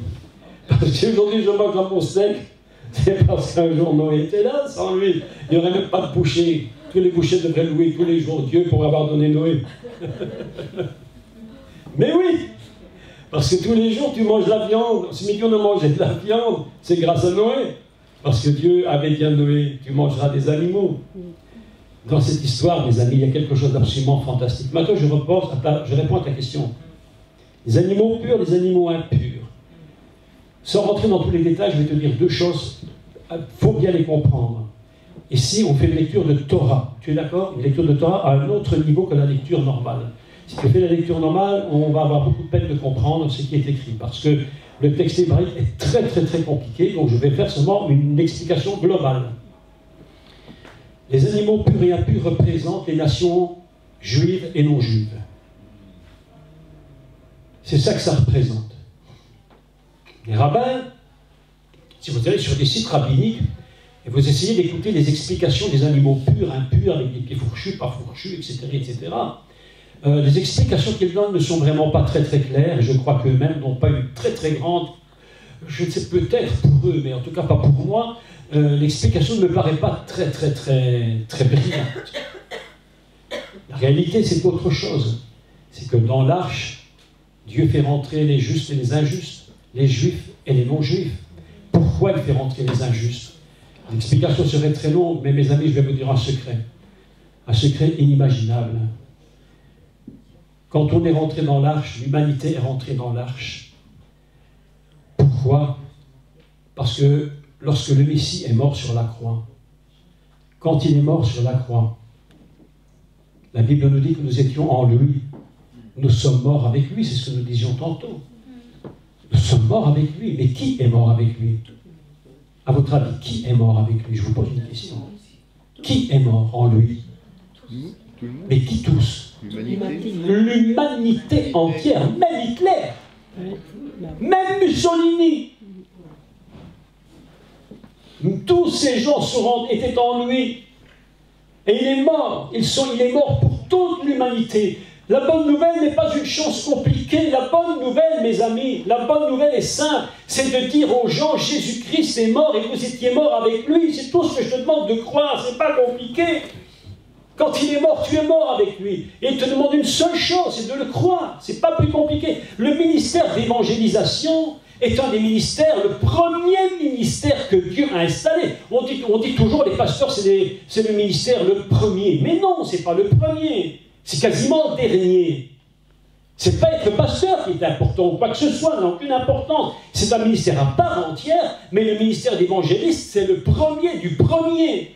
Parce qu'aujourd'hui je mange un bon steak, c'est parce qu'un jour Noé était là, sans lui, il n'y aurait même pas de boucher. Tous les bouchers devraient louer tous les jours Dieu pour avoir donné Noé. Mais oui, parce que tous les jours tu manges la viande. Ce midi on a mangé de la viande, c'est grâce à Noé. Parce que Dieu avait dit à Noé, tu mangeras des animaux. Dans cette histoire, mes amis, il y a quelque chose d'absolument fantastique. Maintenant, je réponds à ta question. Les animaux purs, les animaux impurs. Sans rentrer dans tous les détails, je vais te dire deux choses. Il faut bien les comprendre. Ici, on fait une lecture de Torah. Tu es d'accord? Une lecture de Torah à un autre niveau que la lecture normale. Si tu fais la lecture normale, on va avoir beaucoup de peine de comprendre ce qui est écrit. Parce que le texte hébraïque est très, très, très compliqué. Donc, je vais faire seulement une explication globale. Les animaux purs et impurs représentent les nations juives et non juives. C'est ça que ça représente. Les rabbins, si vous allez sur des sites rabbiniques et vous essayez d'écouter les explications des animaux purs, impurs, avec des pieds fourchus, pas fourchus, etc., les explications qu'ils donnent ne sont vraiment pas très très claires, et je crois qu'eux-mêmes n'ont pas une très très grande, je ne sais peut-être pour eux, mais en tout cas pas pour moi, l'explication ne me paraît pas très très très très brillante. La réalité, c'est autre chose. C'est que dans l'arche, Dieu fait rentrer les justes et les injustes, les juifs et les non-juifs. Pourquoi il fait rentrer les injustes? L'explication serait très longue, mais mes amis, je vais vous dire un secret inimaginable. Quand on est rentré dans l'arche, l'humanité est rentrée dans l'arche. Pourquoi? Parce que lorsque le Messie est mort sur la croix, quand il est mort sur la croix, la Bible nous dit que nous étions en lui. Nous sommes morts avec lui, c'est ce que nous disions tantôt. Nous sommes morts avec lui. Mais qui est mort avec lui? À votre avis, qui est mort avec lui? Je vous pose une question. Qui est mort en lui? Mais qui tous? L'humanité entière, même Hitler, même Mussolini. Tous ces gens étaient en lui. Et il est mort. Il est mort pour toute l'humanité. La bonne nouvelle n'est pas une chose compliquée. La bonne nouvelle, mes amis, la bonne nouvelle est simple. C'est de dire aux gens, Jésus-Christ est mort et vous étiez mort avec lui. C'est tout ce que je te demande de croire. C'est pas compliqué. Quand il est mort, tu es mort avec lui. Et il te demande une seule chose, c'est de le croire. C'est pas plus compliqué. Le ministère d'évangélisation est un des ministères, le premier ministère que Dieu a installé. On dit toujours, les pasteurs, c'est le ministère le premier. Mais non, c'est pas le premier. C'est quasiment le dernier. C'est pas être pasteur qui est important ou quoi que ce soit, n'a aucune importance. C'est un ministère à part entière, mais le ministère d'évangéliste, c'est le premier du premier.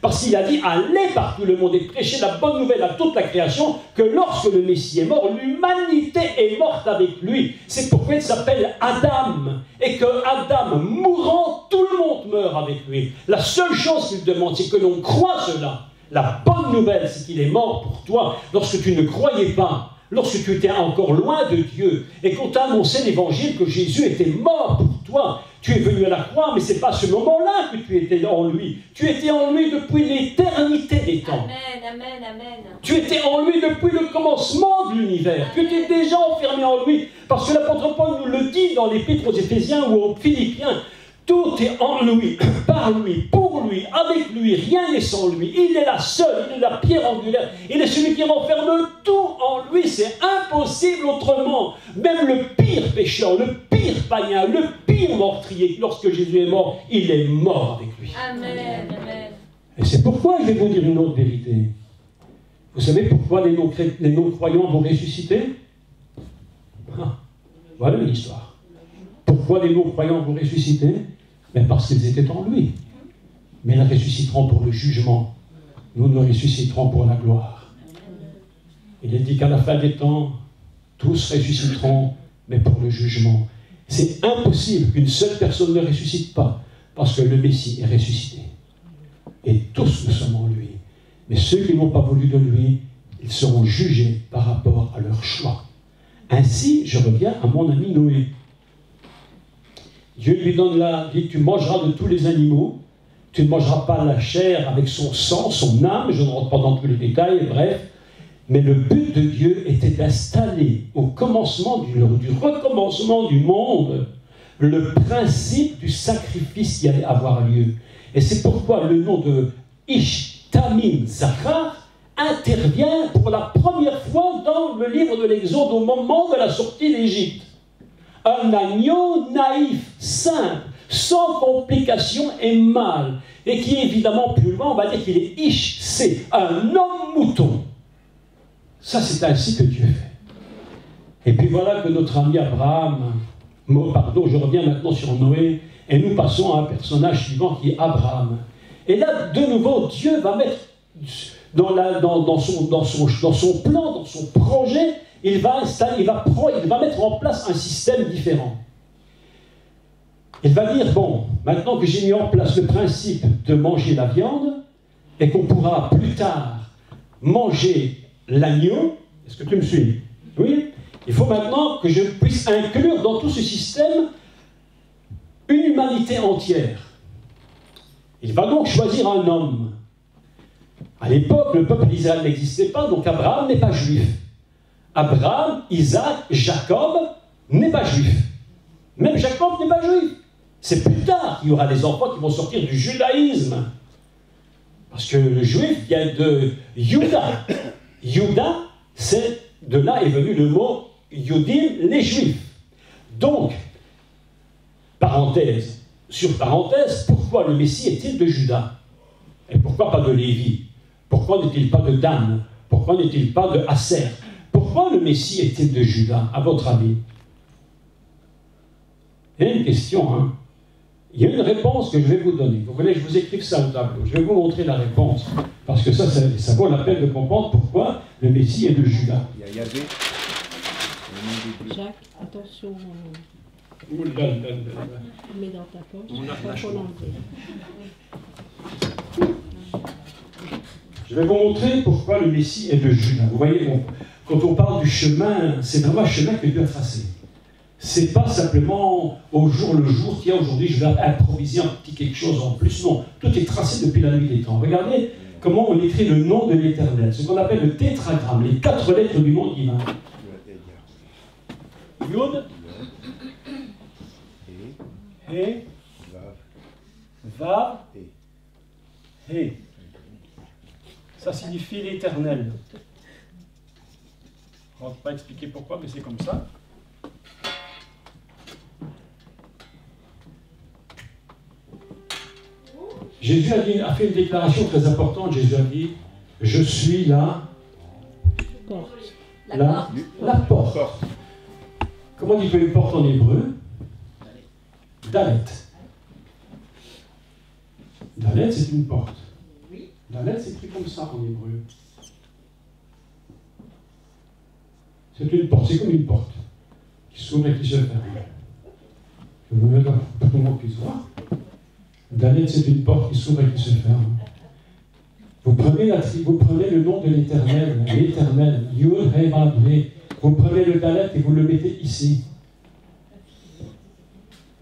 Parce qu'il a dit, allez par tout le monde et prêchez la bonne nouvelle à toute la création, que lorsque le Messie est mort, l'humanité est morte avec lui. C'est pourquoi il s'appelle Adam. Et que Adam, mourant, tout le monde meurt avec lui. La seule chose qu'il demande, c'est que l'on croit cela. La bonne nouvelle, c'est qu'il est mort pour toi lorsque tu ne croyais pas, lorsque tu étais encore loin de Dieu, et qu'on t'a annoncé l'évangile que Jésus était mort pour toi. Tu es venu à la croix, mais ce n'est pas à ce moment-là que tu étais en lui. Tu étais en lui depuis l'éternité des temps. Amen, amen, amen. Tu étais en lui depuis le commencement de l'univers. Tu étais déjà enfermé en lui. Parce que l'apôtre Paul nous le dit dans l'épître aux Éphésiens ou aux Philippiens. Tout est en lui, par lui, pour lui, avec lui, rien n'est sans lui. Il est la seule, il est la pierre angulaire, il est celui qui renferme tout en lui. C'est impossible autrement. Même le pire pécheur, le pire païen, le pire meurtrier, lorsque Jésus est mort, il est mort avec lui. Amen. Amen. Et c'est pourquoi je vais vous dire une autre vérité. Vous savez pourquoi les non-croyants vont ressusciter? Voilà l'histoire. Pourquoi les non-croyants vont ressusciter? Ben parce qu'ils étaient en lui. Mais ils ressusciteront pour le jugement. Nous nous ressusciterons pour la gloire. Il est dit qu'à la fin des temps, tous ressusciteront, mais pour le jugement. C'est impossible qu'une seule personne ne ressuscite pas, parce que le Messie est ressuscité. Et tous nous sommes en lui. Mais ceux qui n'ont pas voulu de lui, ils seront jugés par rapport à leur choix. Ainsi, je reviens à mon ami Noé. Dieu lui donne dit, tu mangeras de tous les animaux, tu ne mangeras pas la chair avec son sang, son âme, je ne rentre pas dans tous les détails, bref. Mais le but de Dieu était d'installer au commencement du recommencement du monde le principe du sacrifice qui allait avoir lieu. Et c'est pourquoi le nom de Ish Tamim Zachar intervient pour la première fois dans le livre de l'Exode au moment de la sortie d'Égypte. Un agneau naïf, simple, sans complication et mâle, et qui est évidemment plus loin, on va dire qu'il est Ish, c'est un homme mouton. Ça, c'est ainsi que Dieu fait. Et puis voilà que notre ami Abraham, je reviens maintenant sur Noé, et nous passons à un personnage suivant qui est Abraham. Et là, de nouveau, Dieu va mettre dans son plan, dans son projet, il va mettre en place un système différent. Il va dire, bon, maintenant que j'ai mis en place le principe de manger la viande, et qu'on pourra plus tard manger l'agneau, est-ce que tu me suis? Oui? Il faut maintenant que je puisse inclure dans tout ce système une humanité entière. Il va donc choisir un homme. À l'époque, le peuple d'Israël n'existait pas, donc Abraham n'est pas juif. Abraham, Isaac, Jacob n'est pas juif. Même Jacob n'est pas juif. C'est plus tard qu'il y aura des enfants qui vont sortir du judaïsme. Parce que le juif vient de Juda. Juda, c'est de là est venu le mot Yudim, les juifs. Donc, parenthèse, sur parenthèse, pourquoi le Messie est-il de Juda? Et pourquoi pas de Lévi? Pourquoi n'est-il pas de Dan? Pourquoi n'est-il pas de Asser? Pourquoi le Messie est-il de Juda, à votre avis? Il y a une question, hein? Il y a une réponse que je vais vous donner. Vous voulez que je vous écrive ça au tableau? Je vais vous montrer la réponse. Parce que ça vaut la peine de comprendre pourquoi le Messie est de Juda. Il y avait... Jacques, attention. Ouh là là là là. Mets dans ta poche. On a Faut lâché. l'enlever. Je vais vous montrer pourquoi le Messie est de Juda. Vous voyez, quand on parle du chemin, c'est vraiment un chemin que Dieu a tracé. C'est pas simplement au jour le jour, tiens, aujourd'hui je vais improviser un petit quelque chose en plus. Non, tout est tracé depuis la nuit des temps. Regardez comment on écrit le nom de l'Éternel, ce qu'on appelle le tétragramme, les 4 lettres du nom divin. Yud, He, Vav, He. Ça signifie l'Éternel. On ne va pas expliquer pourquoi, mais c'est comme ça. Jésus a fait une déclaration très importante. Jésus a dit, je suis la porte. Comment dit-on une porte en hébreu? Dalet. Dalet, c'est une porte. Dalet, c'est écrit comme ça en hébreu. C'est une porte, c'est comme une porte qui s'ouvre et qui se ferme. Je vous mets là pour que tout le monde puisse voir. Dalet, c'est une porte qui s'ouvre et qui se ferme. Vous prenez le nom de l'Éternel, l'Éternel, Yud, He, Vav, He. Vous prenez le Dalet et vous le mettez ici.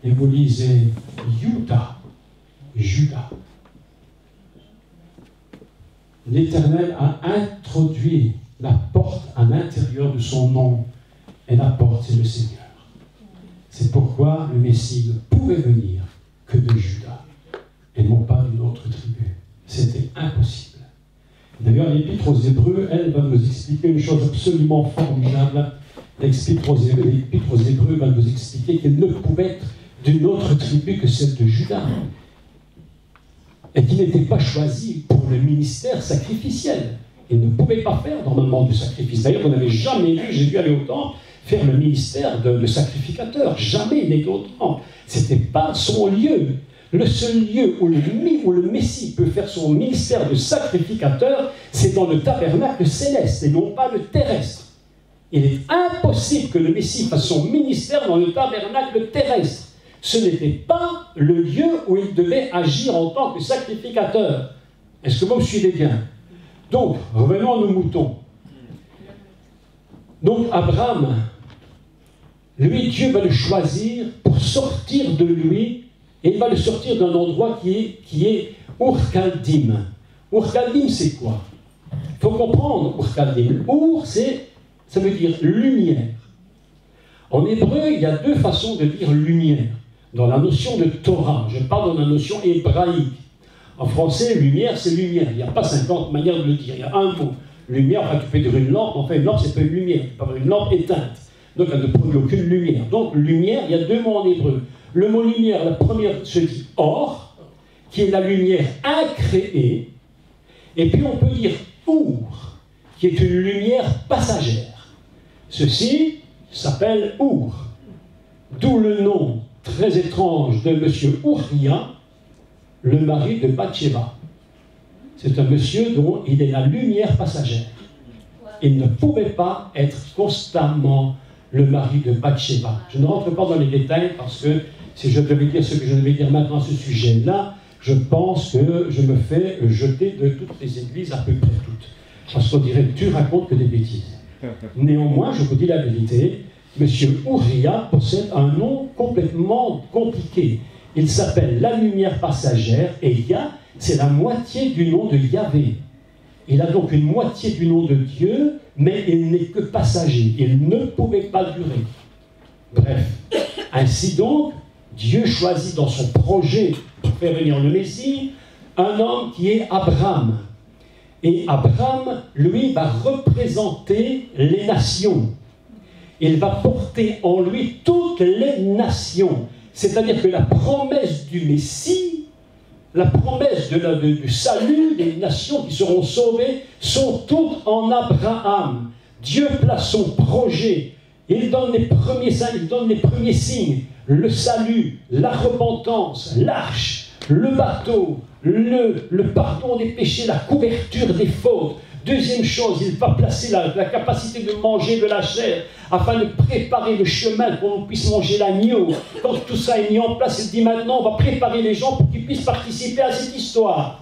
Et vous lisez Juda, Juda. L'Éternel a introduit la porte à l'intérieur de son nom. Et la porte, c'est le Seigneur. C'est pourquoi le Messie ne pouvait venir que de Juda, et non pas d'une autre tribu. C'était impossible. D'ailleurs, l'Épître aux Hébreux, elle, va nous expliquer une chose absolument formidable. L'Épître aux Hébreux va nous expliquer qu'elle ne pouvait être d'une autre tribu que celle de Juda, et qui n'était pas choisi pour le ministère sacrificiel. Il ne pouvait pas faire normalement du sacrifice. D'ailleurs, vous n'avez jamais vu Jésus aller au temple faire le ministère de sacrificateur. Jamais il n'était au temple. Ce n'était pas son lieu. Le seul lieu où le Messie peut faire son ministère de sacrificateur, c'est dans le tabernacle céleste et non pas le terrestre. Il est impossible que le Messie fasse son ministère dans le tabernacle terrestre. Ce n'était pas le lieu où il devait agir en tant que sacrificateur. Est-ce que vous me suivez bien? Donc, revenons à nos moutons. Donc, Abraham, lui, Dieu va le choisir pour sortir de lui, et il va le sortir d'un endroit qui est Ur-Kaldim. Ur-Kaldim, c'est quoi? Il faut comprendre Ur-Kaldim. Ur, ça veut dire lumière. En hébreu, il y a deux façons de dire lumière. Dans la notion de Torah, je parle dans la notion hébraïque. En français, lumière, c'est lumière. Il n'y a pas 50 manières de le dire. Il y a un mot. Lumière, enfin, tu peux dire une lampe. Enfin, une lampe, c'est pas une lumière. Tu peux avoir une lampe éteinte. Donc, elle ne produit aucune lumière. Donc, lumière, il y a deux mots en hébreu. Le mot lumière, la première se dit or, qui est la lumière incréée. Et puis, on peut dire our, qui est une lumière passagère. Ceci s'appelle Our. D'où le nom très étrange de M. Uriah, le mari de Bathsheba. C'est un monsieur dont il est la lumière passagère. Il ne pouvait pas être constamment le mari de Bathsheba. Je ne rentre pas dans les détails parce que si je devais dire ce que je devais dire maintenant à ce sujet-là, je pense que je me fais jeter de toutes les églises, à peu près toutes. Parce qu'on dirait que tu racontes que des bêtises. Néanmoins, je vous dis la vérité, M. Uriah possède un nom complètement compliqué. Il s'appelle la lumière passagère, et Yah, c'est la moitié du nom de Yahvé. Il a donc une moitié du nom de Dieu, mais il n'est que passager. Il ne pouvait pas durer. Bref, ainsi donc, Dieu choisit dans son projet pour faire venir le Messie un homme qui est Abraham. Et Abraham, lui, va représenter les nations. Il va porter en lui toutes les nations. C'est-à-dire que la promesse du Messie, la promesse du salut des nations qui seront sauvées, sont toutes en Abraham. Dieu place son projet. Il donne les premiers signes, il donne les premiers signes. Le salut, la repentance, l'arche, le bateau, le pardon des péchés, la couverture des fautes. Deuxième chose, il va placer la capacité de manger de la chair afin de préparer le chemin pour qu'on puisse manger l'agneau. Quand tout ça est mis en place, il dit maintenant on va préparer les gens pour qu'ils puissent participer à cette histoire.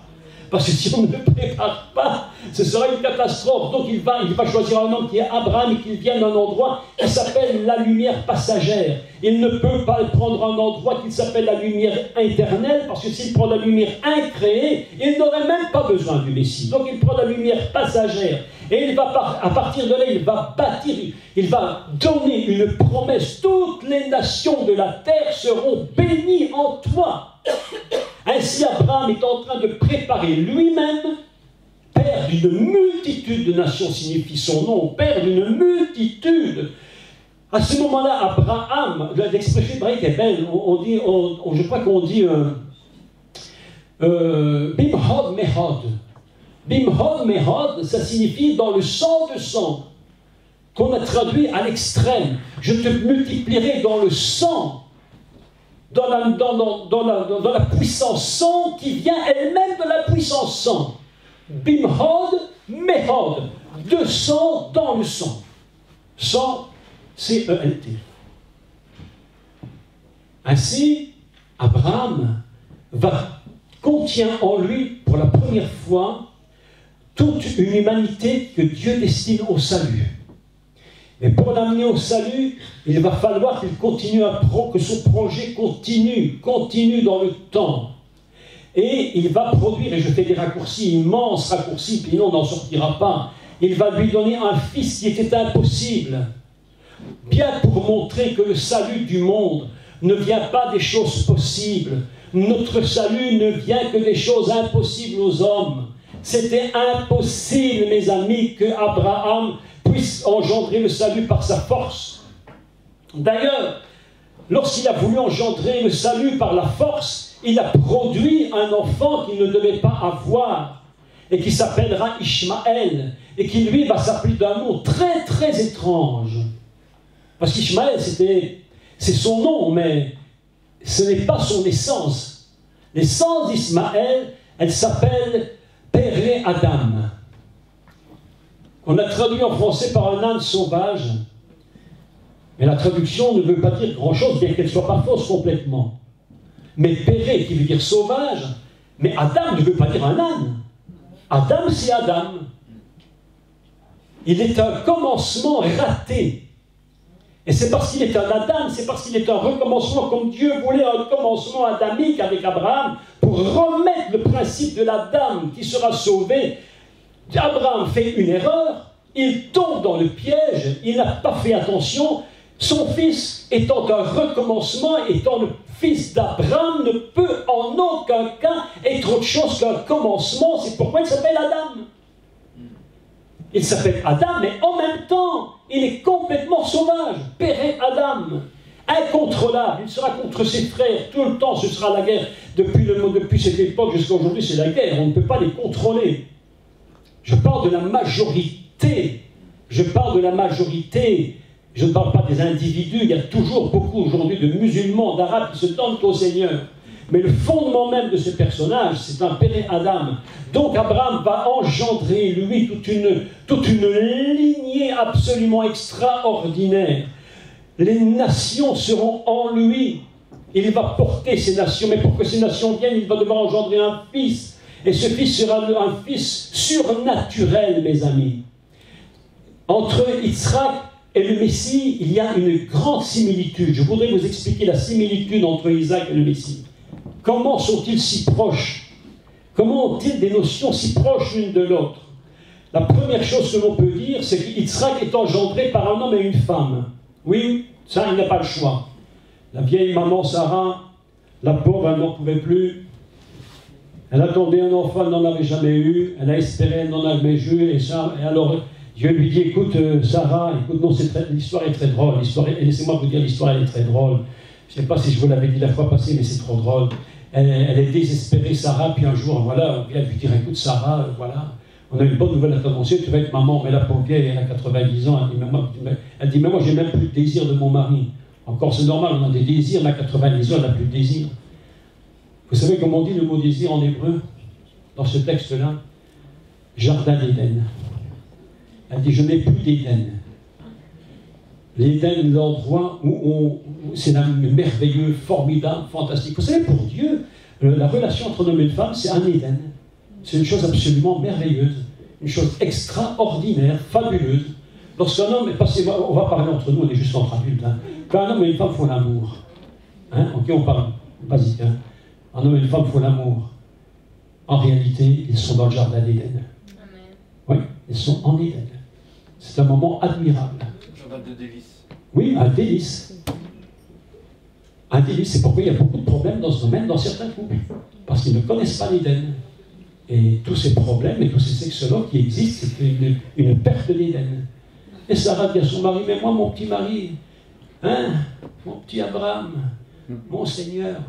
Parce que si on ne le prépare pas, ce sera une catastrophe. Donc il va choisir un homme qui est Abraham et qui vient d'un endroit qui s'appelle la lumière passagère. Il ne peut pas prendre un endroit qui s'appelle la lumière éternelle, parce que s'il prend la lumière incréée, il n'aurait même pas besoin du Messie. Donc il prend la lumière passagère. Et il va, à partir de là, il va bâtir, il va donner une promesse. Toutes les nations de la terre seront bénies en toi. Ainsi, Abraham est en train de préparer lui-même, père d'une multitude de nations signifie son nom, père d'une multitude. À ce moment-là, Abraham, l'expression hébraïque est belle, je crois qu'on dit Bimhod Mehod. Bimhod Mehod, ça signifie dans le sang de sang, qu'on a traduit à l'extrême. Je te multiplierai dans le sang. Dans la puissance sang qui vient elle-même de la puissance sang. Bimhod, Mehod. De sang dans le sang. Sang, C-E-L-T. Ainsi, Abraham contient en lui, pour la première fois, toute une humanité que Dieu destine au salut. Mais pour l'amener au salut, il va falloir qu'il continue que son projet continue dans le temps. Et il va produire, et je fais des raccourcis, immenses raccourcis, puis on n'en sortira pas. Il va lui donner un fils qui était impossible. Bien pour montrer que le salut du monde ne vient pas des choses possibles, notre salut ne vient que des choses impossibles aux hommes. C'était impossible, mes amis, que Abraham puisse engendrer le salut par sa force. D'ailleurs, lorsqu'il a voulu engendrer le salut par la force, il a produit un enfant qu'il ne devait pas avoir et qui s'appellera Ishmaël et qui lui va s'appeler d'un nom très très étrange. Parce qu'Ishmaël, c'est son nom, mais ce n'est pas son essence. L'essence d'Ismaël, elle s'appelle Péré Adam. On a traduit en français par un âne sauvage, mais la traduction ne veut pas dire grand-chose, bien qu'elle ne soit pas fausse complètement. Mais Péré, qui veut dire sauvage, mais Adam ne veut pas dire un âne. Adam, c'est Adam. Il est un commencement raté. Et c'est parce qu'il est un Adam, c'est parce qu'il est un recommencement, comme Dieu voulait un commencement adamique avec Abraham, pour remettre le principe de l'Adam qui sera sauvé. Abraham fait une erreur, il tombe dans le piège, il n'a pas fait attention. Son fils, étant un recommencement, étant le fils d'Abraham, ne peut en aucun cas être autre chose qu'un commencement. C'est pourquoi il s'appelle Adam. Il s'appelle Adam, mais en même temps, il est complètement sauvage. Péré Adam, incontrôlable. Il sera contre ses frères tout le temps. Ce sera la guerre. Depuis cette époque jusqu'à aujourd'hui, c'est la guerre. On ne peut pas les contrôler. Je parle de la majorité. Je parle de la majorité. Je ne parle pas des individus. Il y a toujours beaucoup aujourd'hui de musulmans, d'arabes qui se tendent au Seigneur. Mais le fondement même de ce personnage, c'est un Péré Adam. Donc Abraham va engendrer, lui, toute une lignée absolument extraordinaire. Les nations seront en lui. Il va porter ces nations. Mais pour que ces nations viennent, il va devoir engendrer un fils. Et ce fils sera un fils surnaturel, mes amis. Entre Yitzhak et le Messie, il y a une grande similitude. Je voudrais vous expliquer la similitude entre Isaac et le Messie. Comment sont-ils si proches? Comment ont-ils des notions si proches l'une de l'autre? La première chose que l'on peut dire, c'est qu'Yitzhak est engendré par un homme et une femme. Oui, ça, il n'a pas le choix. La vieille maman Sarah, la pauvre, elle n'en pouvait plus. Elle attendait un enfant, elle n'en avait jamais eu. Elle a espéré, elle n'en avait jamais eu. Et alors, Dieu lui dit, écoute, Sarah, écoute, non, l'histoire est très drôle. Laissez-moi vous dire, l'histoire, elle est très drôle. Je ne sais pas si je vous l'avais dit la fois passée, mais c'est trop drôle. Elle est désespérée, Sarah, puis un jour, voilà, on vient lui dire, écoute, Sarah, voilà, on a une bonne nouvelle à t'annoncer, tu vas être maman. Mais la pauvre vieille, elle a 90 ans, elle dit, mais moi, j'ai même plus de désir de mon mari. Encore, c'est normal, on a des désirs, elle a 90 ans, elle n'a plus de désir. Vous savez comment on dit le mot désir en hébreu, dans ce texte-là? Jardin d'Éden. Elle dit, je n'ai plus d'Éden. L'Éden, l'endroit où c'est merveilleux, formidable, fantastique. Vous savez, pour Dieu, la relation entre un homme et une femme, c'est un Éden. C'est une chose absolument merveilleuse, une chose extraordinaire, fabuleuse. Lorsqu'un homme, on va parler entre nous, on est juste entre adultes, hein. Quand un homme et une femme font l'amour, hein, ok, on parle basique, hein. Un homme et une femme font l'amour. En réalité, ils sont dans le jardin d'Éden. Oui, ils sont en Éden. C'est un moment admirable. De délices. Oui, un délice. Un délice, c'est pourquoi il y a beaucoup de problèmes dans ce domaine dans certains couples. Parce qu'ils ne connaissent pas l'Éden. Et tous ces problèmes et tous ces sexologues qui existent, c'est une perte d'Éden. Et Sarah dit à son mari, mais moi, mon petit mari, hein, mon petit Abraham, mon Seigneur,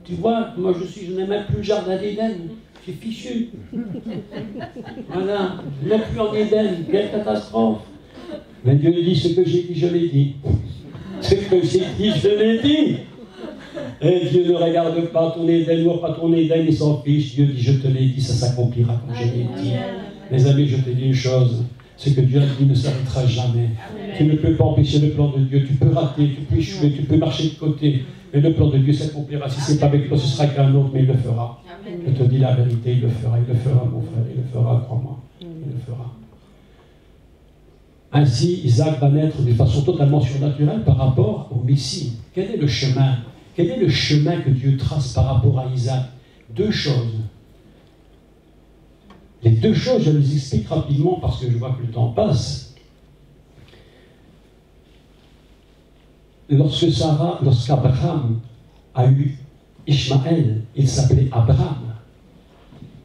tu vois, moi je n'ai même plus le jardin d'Éden. C'est fichu. Voilà, je n'ai plus en Éden. Quelle catastrophe. Mais Dieu dit, ce que j'ai dit, je l'ai dit. Ce que j'ai dit, je l'ai dit. Et Dieu ne regarde pas ton Éden, ou pas ton Éden, il s'en fiche. Dieu dit, je te l'ai dit, ça s'accomplira comme je l'ai dit. Mes amis, je te dis une chose, c'est que Dieu a dit ne s'arrêtera jamais. Tu ne peux pas empêcher le plan de Dieu. Tu peux rater, tu peux échouer, tu peux marcher de côté. Mais le plan de Dieu s'accomplira. Si ce n'est pas avec toi, ce sera qu'un autre, mais il le fera. Je te dis la vérité, il le fera, mon frère, il le fera, crois-moi. Il le fera. Ainsi, Isaac va naître de façon totalement surnaturelle par rapport au Messie. Quel est le chemin? Quel est le chemin que Dieu trace par rapport à Isaac? Deux choses. Les deux choses, je les explique rapidement parce que je vois que le temps passe. Lorsqu'Abraham a eu Ishmaël, il s'appelait Abraham.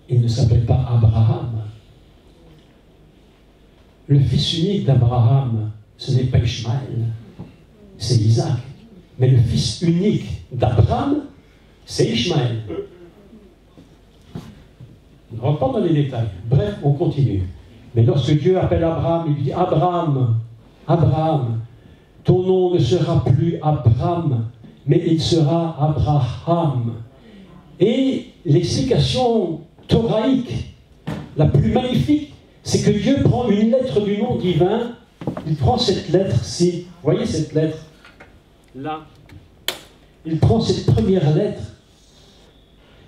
Il ne s'appelait pas Abraham. Le fils unique d'Abraham, ce n'est pas Ishmaël, c'est Isaac. Mais le fils unique d'Abraham, c'est Ishmaël. On ne rentre pas dans les détails. Bref, on continue. Mais lorsque Dieu appelle Abraham, il lui dit, Abraham, Abraham, ton nom ne sera plus Abraham, mais il sera Abraham. Et l'explication thoraïque, la plus magnifique, c'est que Dieu prend une lettre du nom divin, il prend cette lettre-ci, vous voyez cette lettre là, il prend cette première lettre,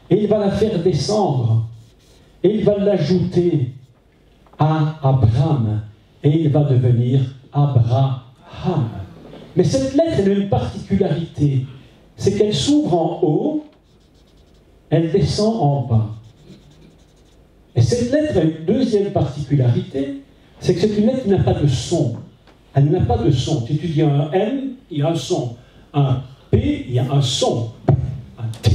et il va la faire descendre, et il va l'ajouter à Abraham, et il va devenir Abraham. Mais cette lettre, elle a une particularité, c'est qu'elle s'ouvre en haut, elle descend en bas. Et cette lettre a une deuxième particularité, c'est que c'est une lettre qui n'a pas de son. Elle n'a pas de son. Si tu dis un M, il y a un son. Un P, il y a un son. Un T.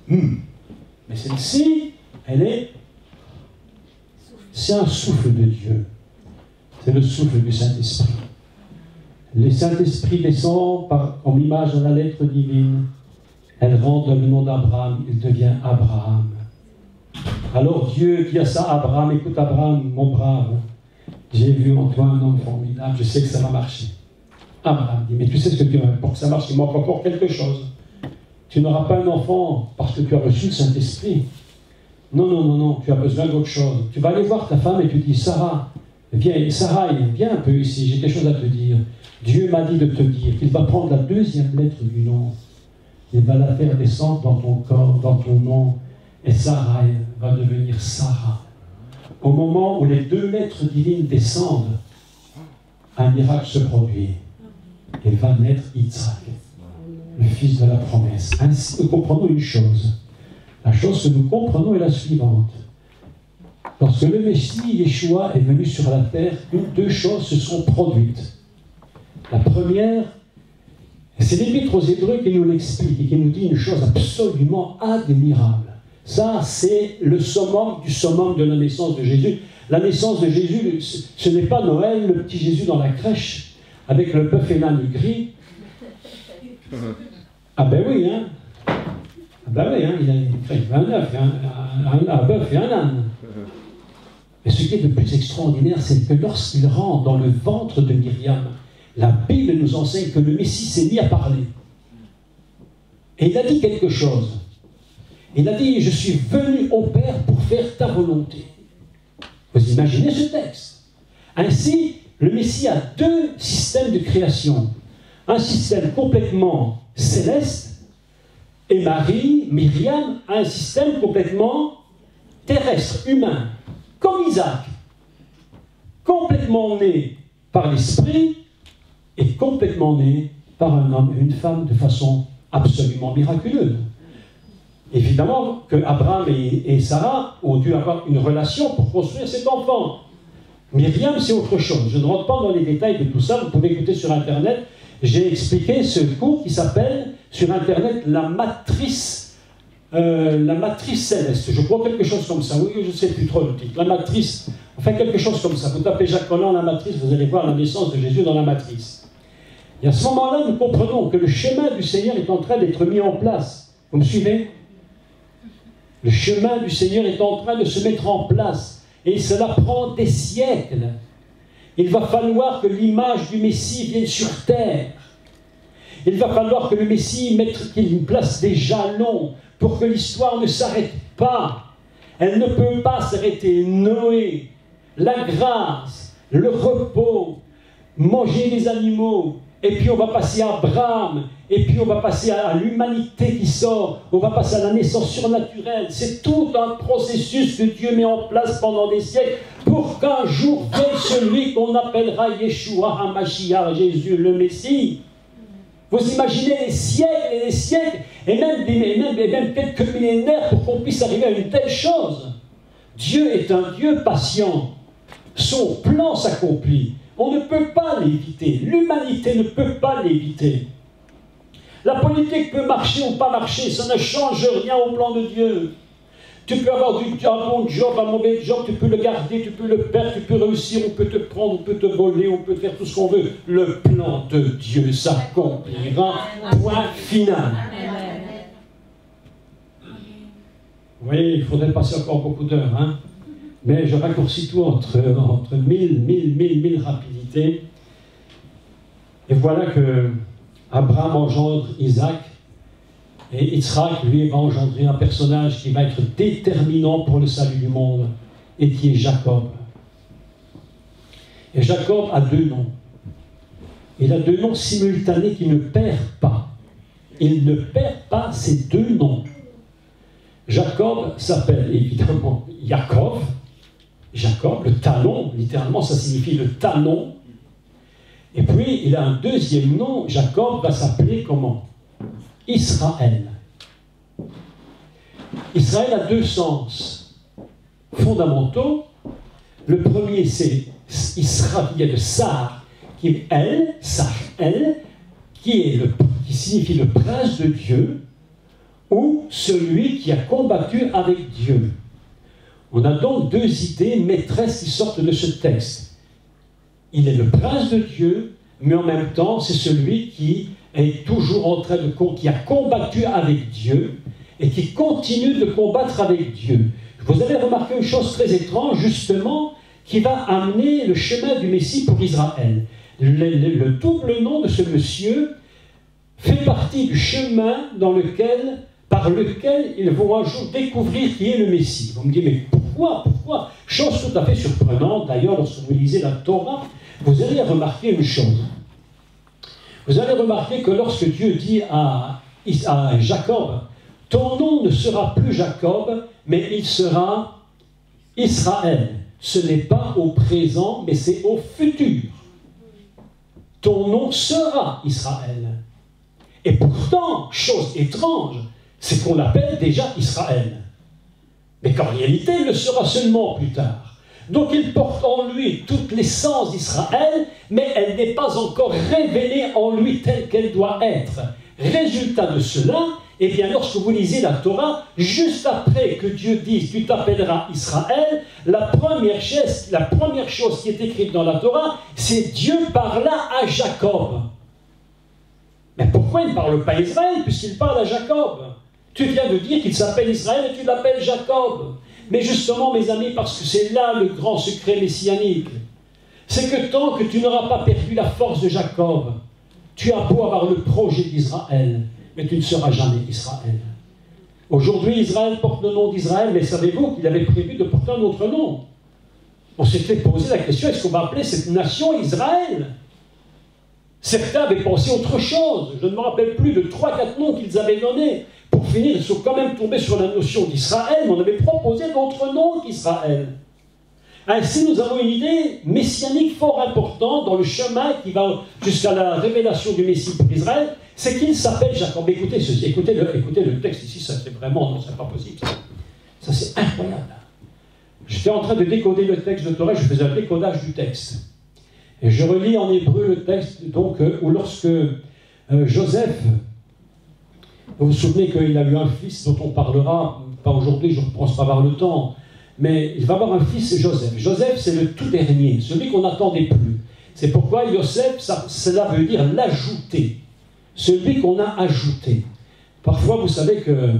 Mais celle-ci, c'est un souffle de Dieu. C'est le souffle du Saint-Esprit. Le Saint-Esprit descend en image dans la lettre divine. Elle rentre dans le nom d'Abraham. Il devient Abraham. Alors Dieu dit à ça, Abraham, écoute Abraham, mon brave, j'ai vu en toi un homme formidable, je sais que ça va marcher. Abraham dit, mais tu sais ce que tu veux, pour que ça marche, il manque encore quelque chose. Tu n'auras pas un enfant parce que tu as reçu le Saint-Esprit. Non, tu as besoin d'autre chose. Tu vas aller voir ta femme et tu dis, Sarah, viens un peu ici, j'ai quelque chose à te dire. Dieu m'a dit de te dire qu'il va prendre la deuxième lettre du nom, il va la faire descendre dans ton corps, dans ton nom, et Sarah va devenir Sarah. Au moment où les deux lettres divines descendent, un miracle se produit. Et va naître Isaac, le fils de la promesse. Ainsi, nous comprenons une chose. La chose que nous comprenons est la suivante. Lorsque le Messie, Yeshua, est venu sur la terre, deux choses se sont produites. La première, c'est l'Épître aux Hébreux qui nous l'explique et qui nous dit une chose absolument admirable. Ça, c'est le summum du summum de la naissance de Jésus. La naissance de Jésus, ce n'est pas Noël, le petit Jésus dans la crèche, avec le bœuf et l'âne gris. Ah ben oui, hein. Ah ben oui, hein, il a une crèche, un œuf, un bœuf et un âne. Mais ce qui est le plus extraordinaire, c'est que lorsqu'il rentre dans le ventre de Myriam, la Bible nous enseigne que le Messie s'est mis à parler. Et il a dit quelque chose. Il a dit, je suis venu au Père pour faire ta volonté. Vous imaginez ce texte? Ainsi, le Messie a deux systèmes de création. Un système complètement céleste, et Marie, Myriam, a un système complètement terrestre, humain, comme Isaac, complètement né par l'esprit et complètement né par un homme et une femme de façon absolument miraculeuse. Évidemment que Abraham et Sarah ont dû avoir une relation pour construire cet enfant. Myriam, c'est autre chose. Je ne rentre pas dans les détails de tout ça, vous pouvez écouter sur Internet. J'ai expliqué ce cours qui s'appelle, sur Internet, la matrice céleste. Je crois quelque chose comme ça. Oui, je ne sais plus trop le titre. La matrice, enfin quelque chose comme ça. Vous tapez Jacques Collin, la matrice, vous allez voir la naissance de Jésus dans la matrice. Et à ce moment-là, nous comprenons que le chemin du Seigneur est en train d'être mis en place. Vous me suivez? Le chemin du Seigneur est en train de se mettre en place. Et cela prend des siècles. Il va falloir que l'image du Messie vienne sur terre. Il va falloir que le Messie mette qu'il place des jalons pour que l'histoire ne s'arrête pas. Elle ne peut pas s'arrêter. Noé, la grâce, le repos, manger des animaux, et puis on va passer à Abraham, et puis on va passer à l'humanité qui sort, on va passer à la naissance surnaturelle. C'est tout un processus que Dieu met en place pendant des siècles pour qu'un jour vienne celui qu'on appellera Yeshua HaMashiach, Jésus le Messie. Vous imaginez les siècles et les siècles, et même quelques millénaires pour qu'on puisse arriver à une telle chose. Dieu est un Dieu patient. Son plan s'accomplit. On ne peut pas l'éviter. L'humanité ne peut pas l'éviter. La politique peut marcher ou pas marcher, ça ne change rien au plan de Dieu. Tu peux avoir un bon job, un mauvais job, tu peux le garder, tu peux le perdre, tu peux réussir, on peut te prendre, on peut te voler, on peut faire tout ce qu'on veut. Le plan de Dieu s'accomplira, point final. Vous voyez, il faudrait passer encore beaucoup d'heures, hein? Mais je raccourcis tout entre 1000 rapidités. Et voilà que Abraham engendre Isaac, et Yitzhak, lui, va engendrer un personnage qui va être déterminant pour le salut du monde, et qui est Jacob. Et Jacob a 2 noms. Il a 2 noms simultanés qu'il ne perd pas. Il ne perd pas ces 2 noms. Jacob s'appelle évidemment Yaakov. Jacob, le talon, littéralement ça signifie le talon. Et puis il a un 2e nom, Jacob va s'appeler comment? Israël. Israël a 2 sens fondamentaux. Le premier c'est Israël, il y a le Sar, qui est elle, Sar-El, qui signifie le prince de Dieu, ou celui qui a combattu avec Dieu. On a donc 2 idées maîtresses qui sortent de ce texte. Il est le prince de Dieu, mais en même temps, c'est celui qui est toujours en train qui a combattu avec Dieu et qui continue de combattre avec Dieu. Vous avez remarqué une chose très étrange, justement, qui va amener le chemin du Messie pour Israël. Le double nom de ce monsieur fait partie du chemin par lequel ils vont un jour découvrir qui est le Messie. Vous me dites, mais pourquoi? Chose tout à fait surprenante, d'ailleurs, lorsque vous lisez la Torah, vous allez remarquer une chose. Vous allez remarquer que lorsque Dieu dit à Jacob, ton nom ne sera plus Jacob, mais il sera Israël. Ce n'est pas au présent, mais c'est au futur. Ton nom sera Israël. Et pourtant, chose étrange, c'est qu'on l'appelle déjà Israël. Mais qu'en réalité, il le sera seulement plus tard. Donc il porte en lui toute l'essence d'Israël, mais elle n'est pas encore révélée en lui telle qu'elle doit être. Résultat de cela, eh bien lorsque vous lisez la Torah, juste après que Dieu dise « tu t'appelleras Israël », la première chose qui est écrite dans la Torah, c'est Dieu parla à Jacob. Mais pourquoi il ne parle pas à Israël, puisqu'il parle à Jacob? Tu viens de dire qu'il s'appelle Israël et tu l'appelles Jacob. Mais justement, mes amis, parce que c'est là le grand secret messianique, c'est que tant que tu n'auras pas perdu la force de Jacob, tu as beau avoir le projet d'Israël, mais tu ne seras jamais Israël. Aujourd'hui, Israël porte le nom d'Israël, mais savez-vous qu'il avait prévu de porter un autre nom? On s'était posé la question, est-ce qu'on va appeler cette nation Israël? Certains avaient pensé autre chose. Je ne me rappelle plus de 3-4 noms qu'ils avaient donnés. Pour finir, ils sont quand même tombés sur la notion d'Israël, mais on avait proposé d'autres noms qu'Israël. Ainsi, nous avons une idée messianique fort importante dans le chemin qui va jusqu'à la révélation du Messie pour Israël, c'est qu'il s'appelle Jacob. Écoutez le texte ici, ça c'est vraiment, non, c'est pas possible. Ça c'est incroyable. J'étais en train de décoder le texte de Torah, je faisais un décodage du texte. Et je relis en hébreu le texte, donc, où lorsque Joseph, vous vous souvenez qu'il a eu un fils dont on parlera, pas aujourd'hui, je ne pense pas avoir le temps, mais il va avoir un fils, Joseph. Joseph, c'est le tout dernier, celui qu'on n'attendait plus. C'est pourquoi Yosef, cela veut dire l'ajouter, celui qu'on a ajouté. Parfois, vous savez que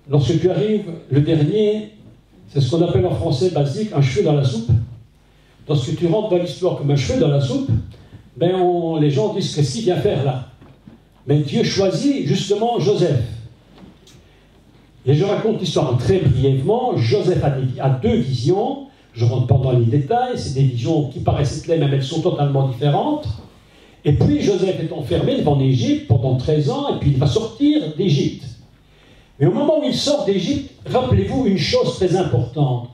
lorsque tu arrives, le dernier, c'est ce qu'on appelle en français basique un cheveu dans la soupe. Lorsque tu rentres dans l'histoire comme un cheveu dans la soupe, ben les gens disent qu'est-ce qu'il vient faire là? Mais Dieu choisit justement Joseph. Et je raconte l'histoire très brièvement. Joseph a 2 visions. Je ne rentre pas dans les détails. C'est des visions qui paraissent claires, mais elles sont totalement différentes. Et puis Joseph est enfermé, il va en Égypte pendant 13 ans, et puis il va sortir d'Égypte. Mais au moment où il sort d'Égypte, rappelez-vous une chose très importante.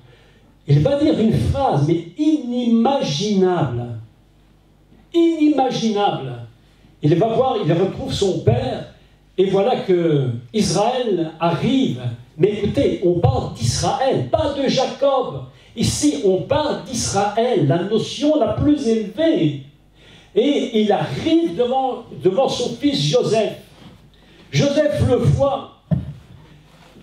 Il va dire une phrase, mais inimaginable. Inimaginable. Il va voir, il retrouve son père, et voilà que Israël arrive. Mais écoutez, on parle d'Israël, pas de Jacob. Ici, on parle d'Israël, la notion la plus élevée. Et il arrive devant son fils Joseph. Joseph le voit.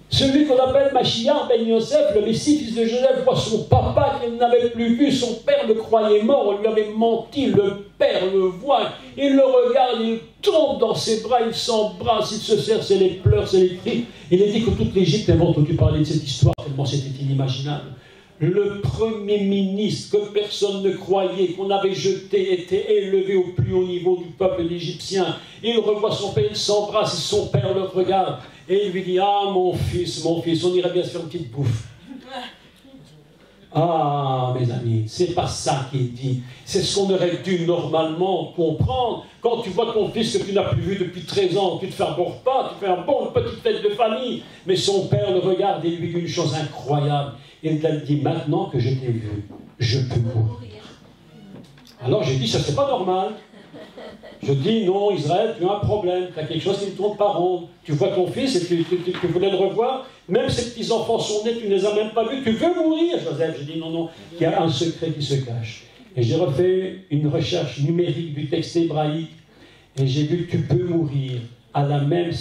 Celui qu'on appelle Machiar ben Yosef, le Messie, fils de Joseph, voit son papa qu'il n'avait plus vu. Son père le croyait mort, on lui avait menti. Le père le voit, il le regarde, il tombe dans ses bras, il s'embrasse, il se serre, c'est les pleurs, c'est les cris. Il est dit que toute l'Égypte avait entendu parler de cette histoire, tellement c'était inimaginable. Le premier ministre que personne ne croyait, qu'on avait jeté, était élevé au plus haut niveau du peuple égyptien. Il revoit son père, il s'embrasse, et son père le regarde. Et il lui dit, ah mon fils, on irait bien se faire une petite bouffe. Ah mes amis, c'est pas ça qu'il dit. C'est ce qu'on aurait dû normalement comprendre. Quand tu vois ton fils que tu n'as plus vu depuis 13 ans, tu te fais un bon repas, tu fais un bon petite fête de famille. Mais son père le regarde et lui dit une chose incroyable. Il lui dit, maintenant que je t'ai vu, je peux mourir. Alors j'ai dit, ça c'est pas normal. Je dis, non, Israël, tu as un problème, tu as quelque chose qui ne tourne pas rond. Tu vois ton fils et tu voulais le revoir, même ses petits-enfants sont nés, tu ne les as même pas vus, tu veux mourir, Joseph. Je dis, non, non, il y a un secret qui se cache. Et j'ai refait une recherche numérique du texte hébraïque, et j'ai vu que tu peux mourir à la même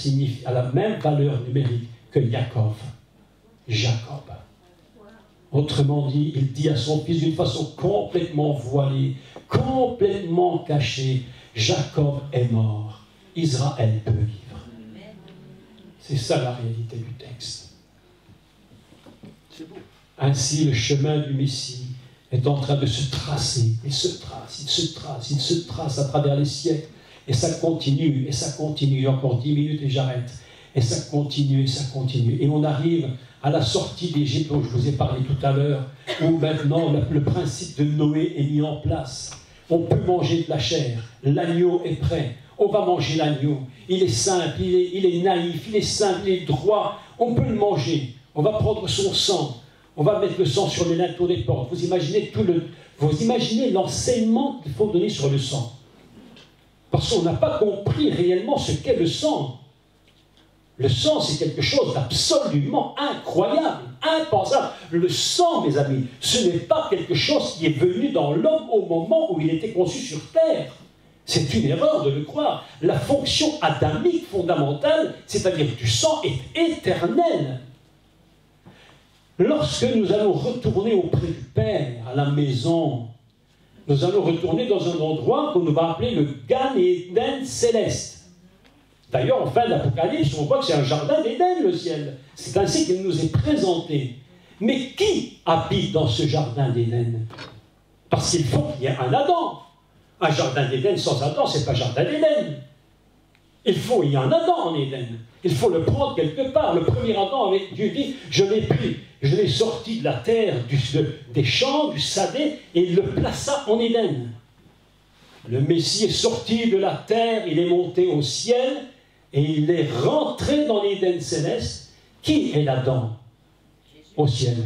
valeur numérique que Jacob. Autrement dit, il dit à son fils d'une façon complètement voilée, complètement cachée, Jacob est mort, Israël peut vivre. C'est ça la réalité du texte. Ainsi, le chemin du Messie est en train de se tracer. Il se trace à travers les siècles. Et ça continue, et ça continue. Encore 10 minutes et j'arrête. Et ça continue, et ça continue. Et on arrive à la sortie d'Égypte dont je vous ai parlé tout à l'heure, où maintenant le principe de Noé est mis en place. On peut manger de la chair, l'agneau est prêt, on va manger l'agneau. Il est simple, il est naïf, il est simple, il est droit, on peut le manger. On va prendre son sang, on va mettre le sang sur les linteaux des portes. Vous imaginez l'enseignement qu'il faut donner sur le sang. Parce qu'on n'a pas compris réellement ce qu'est le sang. Le sang, c'est quelque chose d'absolument incroyable, impensable. Le sang, mes amis, ce n'est pas quelque chose qui est venu dans l'homme au moment où il était conçu sur terre. C'est une erreur de le croire. La fonction adamique fondamentale, c'est-à-dire du sang, est éternelle. Lorsque nous allons retourner auprès du Père, à la maison, nous allons retourner dans un endroit qu'on va appeler le Gan Eden céleste. D'ailleurs, en fin d'Apocalypse, on voit que c'est un jardin d'Éden, le ciel. C'est ainsi qu'il nous est présenté. Mais qui habite dans ce jardin d'Éden? Parce qu'il faut qu'il y ait un Adam. Un jardin d'Éden sans Adam, ce n'est pas jardin d'Éden. Il y a un Adam en Éden. Il faut le prendre quelque part. Le premier Adam, Dieu dit, je l'ai pris, je l'ai sorti de la terre, des champs, du Sadé, et il le plaça en Éden. Le Messie est sorti de la terre, il est monté au ciel, et il est rentré dans l'Éden céleste. Qui est l'Adam au ciel?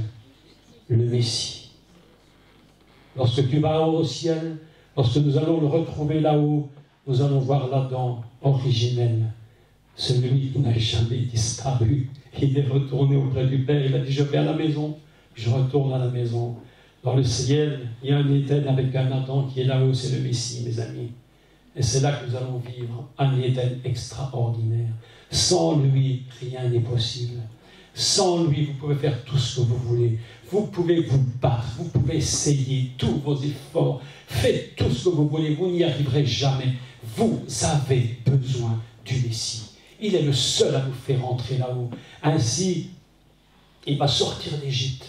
Le Messie. Lorsque tu vas au ciel, lorsque nous allons le retrouver là-haut, nous allons voir l'Adam originel, celui qui n'a jamais disparu. Il est retourné auprès du Père, il a dit, je vais à la maison, je retourne à la maison. Dans le ciel, il y a un Éden avec un Adam qui est là-haut, c'est le Messie, mes amis. Et c'est là que nous allons vivre un Éden extraordinaire. Sans lui, rien n'est possible. Sans lui, vous pouvez faire tout ce que vous voulez. Vous pouvez vous battre, vous pouvez essayer tous vos efforts. Faites tout ce que vous voulez, vous n'y arriverez jamais. Vous avez besoin du Messie. Il est le seul à vous faire entrer là-haut. Ainsi, il va sortir d'Égypte.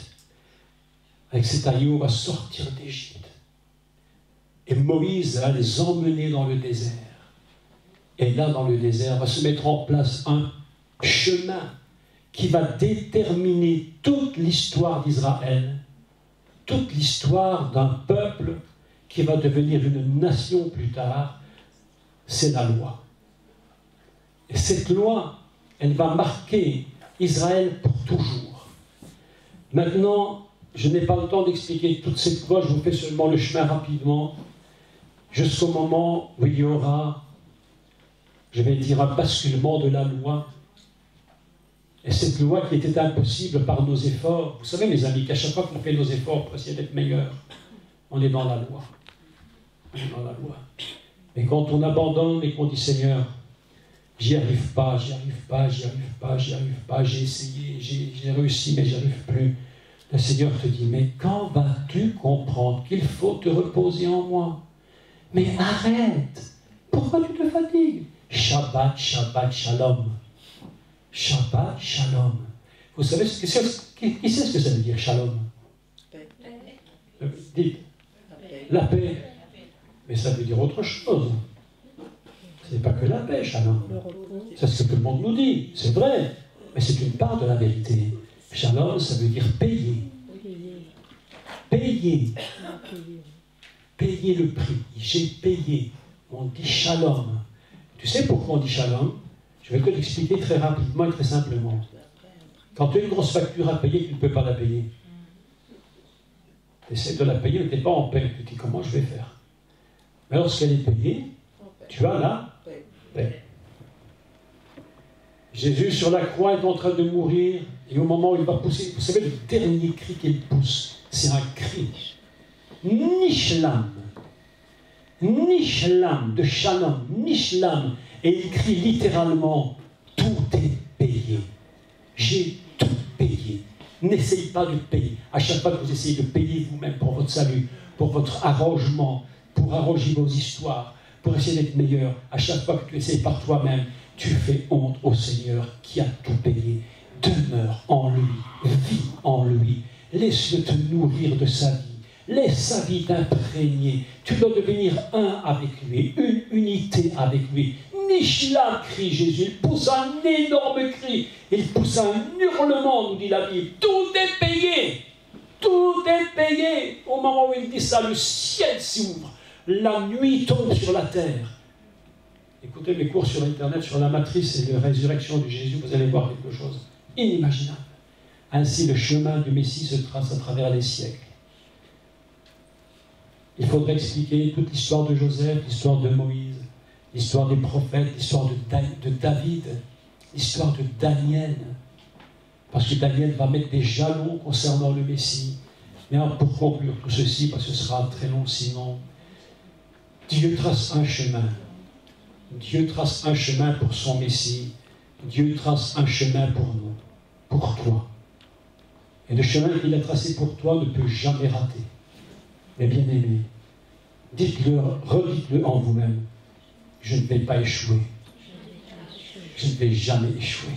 Avec cet agneau, on va sortir d'Égypte. Et Moïse va les emmener dans le désert. Et là, dans le désert, va se mettre en place un chemin qui va déterminer toute l'histoire d'Israël, toute l'histoire d'un peuple qui va devenir une nation plus tard. C'est la loi. Et cette loi, elle va marquer Israël pour toujours. Maintenant, je n'ai pas le temps d'expliquer toute cette loi, je vous fais seulement le chemin rapidement, jusqu'au moment où il y aura, je vais dire, un basculement de la loi. Et cette loi qui était impossible par nos efforts, vous savez mes amis, qu'à chaque fois qu'on fait nos efforts pour essayer d'être meilleurs, on est dans la loi. On est dans la loi. Et quand on abandonne et qu'on dit Seigneur, j'y arrive pas, j'ai essayé, j'ai réussi, mais j'y arrive plus. Le Seigneur te dit, mais quand vas-tu comprendre qu'il faut te reposer en moi? Mais arrête! Pourquoi tu te fatigues? Shabbat, Shabbat, Shalom. Shabbat, Shalom. Vous savez, qui sait ce que ça veut dire, Shalom? Dites. La paix. Mais ça veut dire autre chose. Ce n'est pas que la paix, Shalom. C'est ce que tout le monde nous dit. C'est vrai. Mais c'est une part de la vérité. Shalom, ça veut dire payer. Payer. Payer le prix. J'ai payé. On dit Shalom. Tu sais pourquoi on dit Shalom? Je vais te l'expliquer très rapidement et très simplement. Quand tu as une grosse facture à payer, tu ne peux pas la payer. Tu essaies de la payer, mais tu n'es pas en paix. Tu te dis comment je vais faire? Mais lorsqu'elle est payée, tu as la paix. Jésus sur la croix est en train de mourir, et au moment où il va pousser, vous savez, le dernier cri qu'il pousse, c'est un cri. Nishlam. Nishlam, de Shalom, Nishlam. Et il crie littéralement, tout est payé. J'ai tout payé. N'essayez pas de payer. À chaque fois que vous essayez de payer vous-même pour votre salut, pour votre arrangement, pour arranger vos histoires, pour essayer d'être meilleur, à chaque fois que tu essayes par toi-même, tu fais honte au Seigneur qui a tout payé. Demeure en lui, vis en lui, laisse-le te nourrir de sa vie, laisse sa vie t'imprégner. Tu dois devenir un avec lui, une unité avec lui. Nishlam, crie Jésus, il pousse un énorme cri, il pousse un hurlement, nous dit la Bible. Tout est payé, tout est payé. Au moment où il dit ça, le ciel s'ouvre, la nuit tombe sur la terre. Écoutez mes cours sur Internet, sur la matrice et la résurrection de Jésus, vous allez voir quelque chose inimaginable. Ainsi, le chemin du Messie se trace à travers les siècles. Il faudrait expliquer toute l'histoire de Joseph, l'histoire de Moïse, l'histoire des prophètes, l'histoire de David, l'histoire de Daniel. Parce que Daniel va mettre des jalons concernant le Messie. Mais pour conclure tout ceci, parce que ce sera très long sinon, Dieu trace un chemin. Dieu trace un chemin pour son Messie. Dieu trace un chemin pour nous, pour toi. Et le chemin qu'il a tracé pour toi ne peut jamais rater. Mais bien aimé, dites-le, redites-le en vous-même. Je ne vais pas échouer. Je ne vais jamais échouer.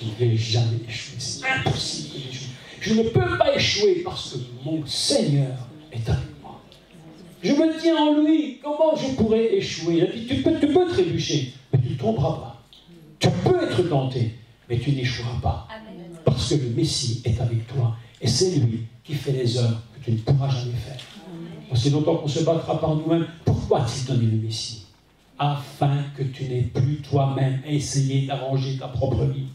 Je ne vais jamais échouer. C'est impossible que j'échoue. Je ne peux pas échouer parce que mon Seigneur est avec moi. Je me tiens en lui. Comment je pourrais échouer? Il a dit, tu peux trébucher, mais tu ne tomberas pas. Tu peux être tenté, mais tu n'échoueras pas. Parce que le Messie est avec toi. Et c'est lui qui fait les œuvres que tu ne pourras jamais faire. C'est longtemps qu'on se battra par nous-mêmes. Pourquoi a-t-il donné le Messie? Afin que tu n'aies plus toi-même essayé d'arranger ta propre vie.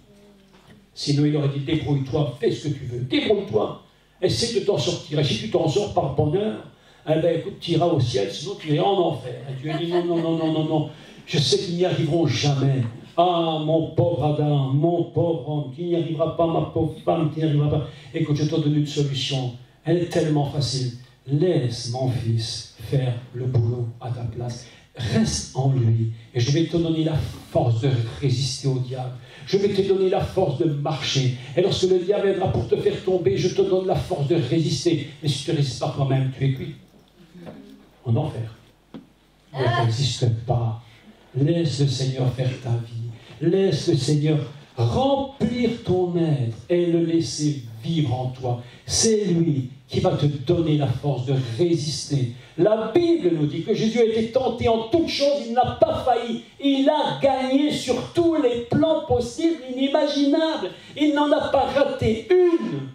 Sinon, il aurait dit, débrouille-toi, fais ce que tu veux. Débrouille-toi. Essaie de t'en sortir. Et si tu t'en sors par bonheur, eh bien, écoute, tu iras au ciel, sinon tu iras en enfer. Et Dieu dit, non. Je sais qu'ils n'y arriveront jamais. Ah, mon pauvre Adam, mon pauvre homme, qui n'y arrivera pas, ma pauvre femme, qui n'y arrivera pas. Écoute, je te donne une solution. Elle est tellement facile. Laisse mon fils faire le boulot à ta place. Reste en lui. Et je vais te donner la force de résister au diable. Je vais te donner la force de marcher. Et lorsque le diable viendra pour te faire tomber, je te donne la force de résister. Mais si tu ne résistes pas toi-même, tu es cuit. En enfer. Ne résiste pas. Laisse le Seigneur faire ta vie. Laisse le Seigneur remplir ton être et le laisser vivre en toi. C'est lui qui va te donner la force de résister. La Bible nous dit que Jésus a été tenté en toutes choses, il n'a pas failli. Il a gagné sur tous les plans possibles, inimaginables. Il n'en a pas raté une.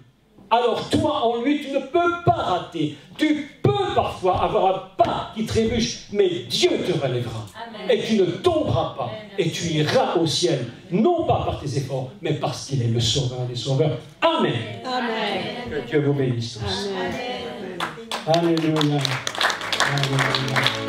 Alors toi, en lui, tu ne peux pas rater. Tu peux parfois avoir un pas qui trébuche, mais Dieu te relèvera. Amen. Et tu ne tomberas pas. Amen. Et tu iras au ciel, non pas par tes efforts, mais parce qu'il est le sauveur des sauveurs. Amen. Amen. Que Dieu vous bénisse tous. Amen. Alléluia. Alléluia.